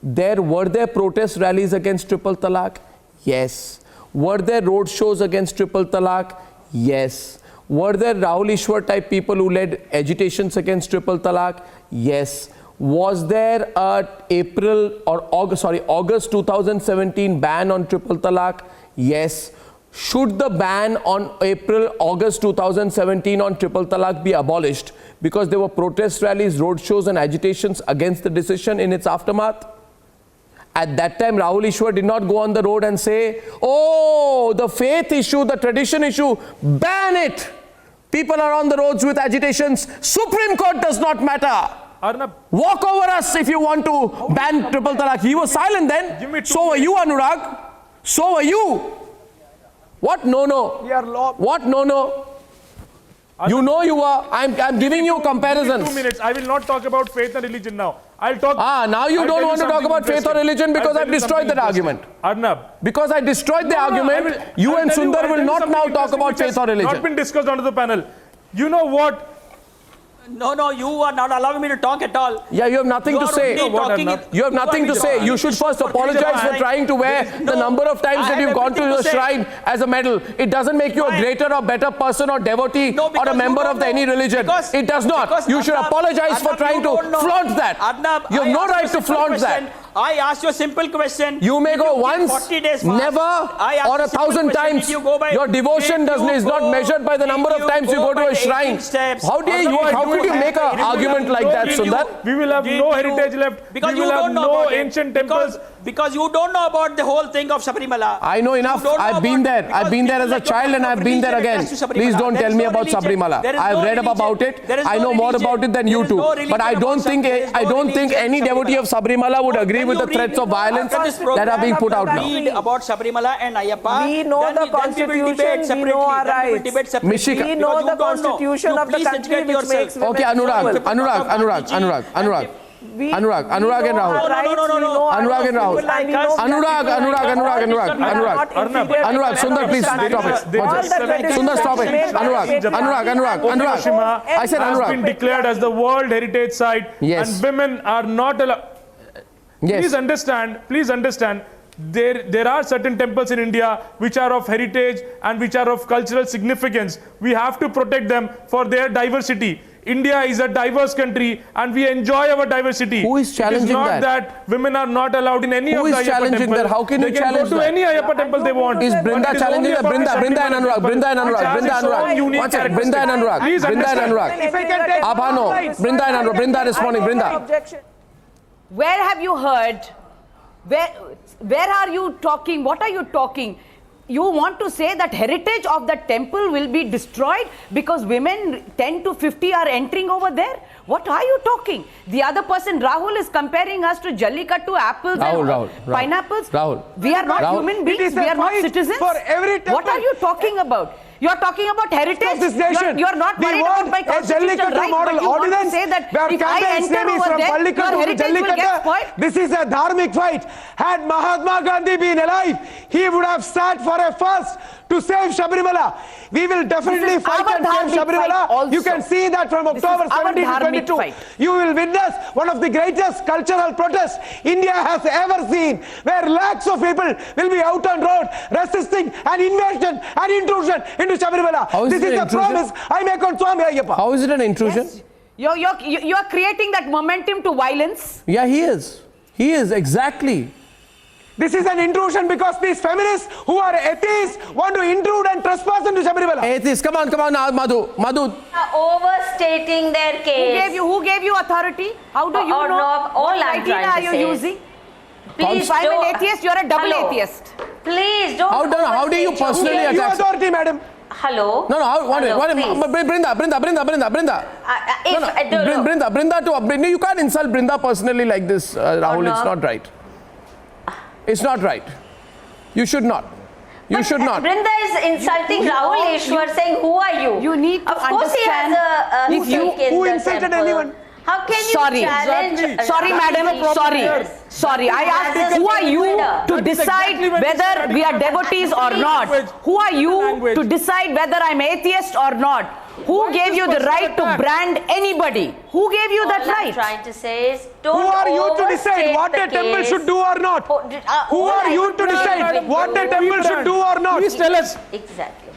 Were there protest rallies against triple talaq? Yes. Were there road shows against triple talaq? Yes. Were there Rahul Ishwar type people who led agitations against triple talaq? Yes. Was there a August 2017 ban on triple talaq? Yes. Should the ban on August 2017 on triple talaq be abolished because there were protest rallies, road shows and agitations against the decision in its aftermath? At that time, Rahul Ishwar did not go on the road and say, oh, the faith issue, the tradition issue, ban it. People are on the roads with agitations. Supreme Court does not matter. Arnab, walk over us if you want to ban triple talaq. He was silent then. So were you, Anurag. So were you. What? No. What? No. You know you are. I'm giving you comparisons. 2 minutes. I will not talk about faith and religion now. I'll talk. Now you don't want to talk about faith or religion because I've destroyed that argument. Arnab. Because I destroyed the argument, you and Sundar will not now talk about faith or religion. Not been discussed under the panel. You know what? No, you are not allowing me to talk at all. Yeah, you have nothing to say. You have nothing to say. You should first apologize for trying to wear the number of times that you've gone to the shrine as a medal. It doesn't make you a greater or better person or devotee or a member of any religion. It does not. You should apologize for trying to flaunt that. You have no right to flaunt that. I asked you a simple question. You may go once, never, or 1,000 times. Your devotion is not measured by the number of times you go to a shrine. How could you make an argument like that, Sundar? We will have no heritage left. Because we will have no ancient temples. Because you don't know about the whole thing of Sabarimala. I know enough. I've been there. I've been there as a child and I've been there again. Please don't tell me about Sabarimala. I've read about it. I know more about it than you two. But I don't think any devotee of Sabarimala would agree with the threats of violence that are being put out now. Read about Sabarimala and Ayyappa. We know the constitution. We know our rights. Mishika. We know the constitution of the country which makes Okay, Anurag and Rahul. Anurag, Sundar, please stop it. Sundar, stop it. Anurag. I said Anurag. Has been declared as the World Heritage Site, and women are not allowed. Yes. Please understand. There are certain temples in India which are of heritage and which are of cultural significance. We have to protect them for their diversity. India is a diverse country and we enjoy our diversity. Who is challenging that? It is not that women are not allowed in any of the Ayyappa temples. Who is challenging that? How can you challenge that? They can go to any Ayyappa temple they want. Is Brinda challenging that? Brinda and Anurag. One second. Brinda and Anurag. If I can take Abhano. Brinda and Anurag. Brinda responding. Brinda. Where have you heard? Where are you talking? What are you talking? You want to say that heritage of the temple will be destroyed because women 10 to 50 are entering over there? What are you talking? The other person, Rahul, is comparing us to Jallikattu apples and pineapples. We are not human beings. We are not citizens. What are you talking about? You are talking about heritage. You are not worried about my constitutional right, but you want to say that if I enter over there, your heritage will get spoiled. This is a dharmic fight. Had Mahatma Gandhi been alive, he would have sat for a fast to save Shabarimala. We will definitely fight our and save dharmic fight Shabarimala. also. You can see that from This is October our 17 to dharmic 22. fight. You will witness one of the greatest cultural protests India has ever seen, where lakhs of people will be out on road resisting an invasion and intrusion into Shabarimala. How is This it is an the promise I make on Swami Ayyappa. How is it an intrusion? Yes. You're creating that momentum to violence. Yeah, he is. He is, exactly. This is an intrusion because these feminists who are atheists want to intrude and trespass into Shabarimala. Atheists, come on, Madhu. Overstating their case. Who gave you authority? How do you Or know? not, all What I'm criteria trying are to you say is- using? Please If I'm don't- an atheist, you're a double Hello. atheist. Please don't. How do you overstate your personally case. Your attack? authority, madam. Hello. No, one minute. Brinda. Brinda, you can't insult Brinda personally like this, Rahul. no. It's not right. It's not right. You should not. You should not. Brinda is insulting Rahul Ishwar, saying, "Who are you?" You need to Of course, he has understand a stake in who the insulted temple. anyone? How can you Sorry. challenge? Sorry, madam. Sorry. I asked, who are you to decide whether we are devotees or not? Who are you to decide whether I'm atheist or not? Who gave you the right to brand anybody? Who gave you that All I'm right? trying to say is, don't Who are you to decide overstate what the a temple case. should do or not? Who all are I you could to do decide is what a temple should do or not? Please tell us. Exactly.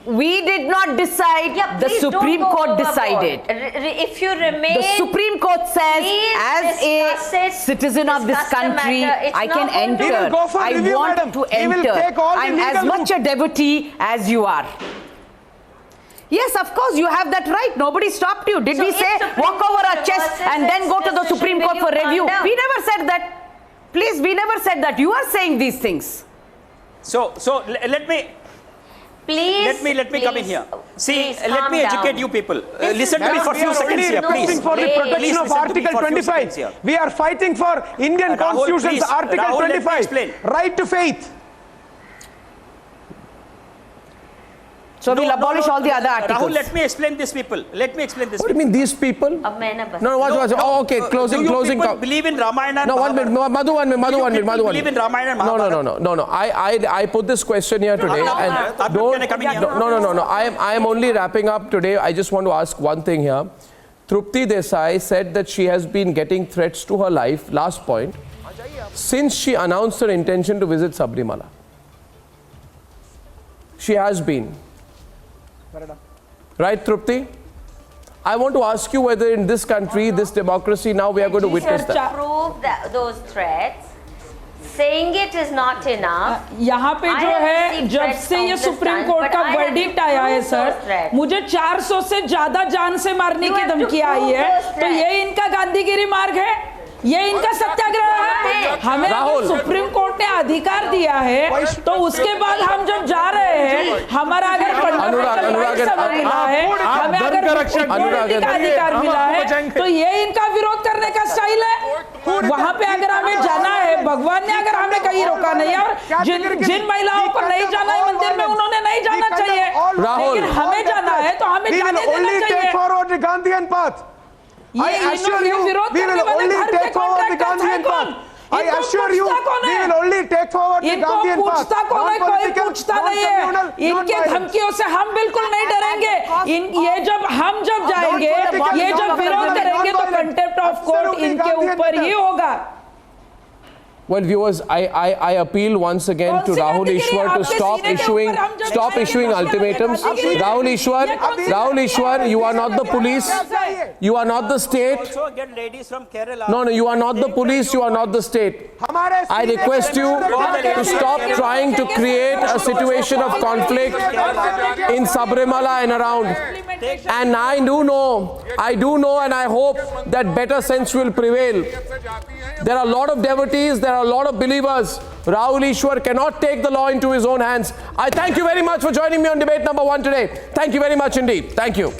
We did not decide. Yeah, The please don't Supreme go Court overboard. decided. If you remain, The Supreme Court says, please as discuss a it, citizen of this discuss the country, matter. It's I not can going to- We will enter. go for I review, want madam. to We will enter. take all the I'm as legal much a devotee as you are. Yes, of course, you have that right. Nobody stopped you. Did So we if say Supreme walk over Court our chest reverses and then its go to the decision, Supreme will Court you for calm review? down? We never said that. Please, we never said that. You are saying these things. So let me. Please. Let me come in here. See, please let calm me educate down. you people. This Listen is to me not- for a few We are seconds only here, please. requesting for the Please protection of listen to me Article for a few seconds 25. here. We are fighting for Indian Rahul, Constitution's please. Article Rahul, let me 25, explain. right to faith. So we'll abolish all the other articles. Rahul, let me explain this people. Let me explain this. What do you mean, these people? No, watch. Oh, okay, closing. People believe in Ramayana and No, 1 minute. Madhu, 1 minute. People believe in Ramayana and Mahabharata. No. I put this question here today, and don't. No. I am only wrapping up today. I just want to ask one thing here. Trupti Desai said that she has been getting threats to her life. Last point. Since she announced her intention to visit Sabrimala, she has been. Right, Trupti? I want to ask you whether in this country, this democracy, now we are going to witness that. Prove those threats. Saying it is not enough. यहाँ पे जो है जब से ये supreme court का verdict आया है सर, मुझे 400 से ज्यादा जान से मारने की धमकी आई है, तो ये इनका गांधीगिरी मार्ग है, ये इनका सत्याग्रह है। हमें अगर सुप्रीम कोर्ट ने अधिकार दिया है, तो उसके बाद हम जब जा रहे हैं, हमारा अगर फंडामेंटल मिला है, हमें अगर अधिकार मिला है, तो ये इनका विरोध करने का स्टाइल है। वहां पे अगर हमें जाना है, भगवान ने अगर हमें कहीं रोका नहीं, और जिन महिलाओं को नहीं जाना है मंदिर में, उन्होंने नहीं जाना चाहिए, लेकिन हमें जाना है तो हमें जाने देना चाहिए। I assure you, we will only take forward the Gandhian path. I assure you, we will only take forward the Gandhian path. पूछता कौन है? कोई पूछता नहीं है। इनके धमकियों से हम बिल्कुल नहीं डरेंगे। ये जब हम जाएंगे, ये जब विरोध करेंगे, तो कंटेम्प्ट ऑफ कोर्ट इनके ऊपर ही होगा। Well, viewers, I appeal once again to Rahul Ishwar to stop issuing ultimatums. Rahul Ishwar, you are not the police. You are not the state. Also get ladies from Kerala. No, you are not the police. You are not the state. I request you to stop trying to create a situation of conflict in Sabrimala and around. And I do know, and I hope that better sense will prevail. There are a lot of devotees, there are a lot of believers. Rahul Ishwar cannot take the law into his own hands. I thank you very much for joining me on debate number 1 today. Thank you very much indeed. Thank you.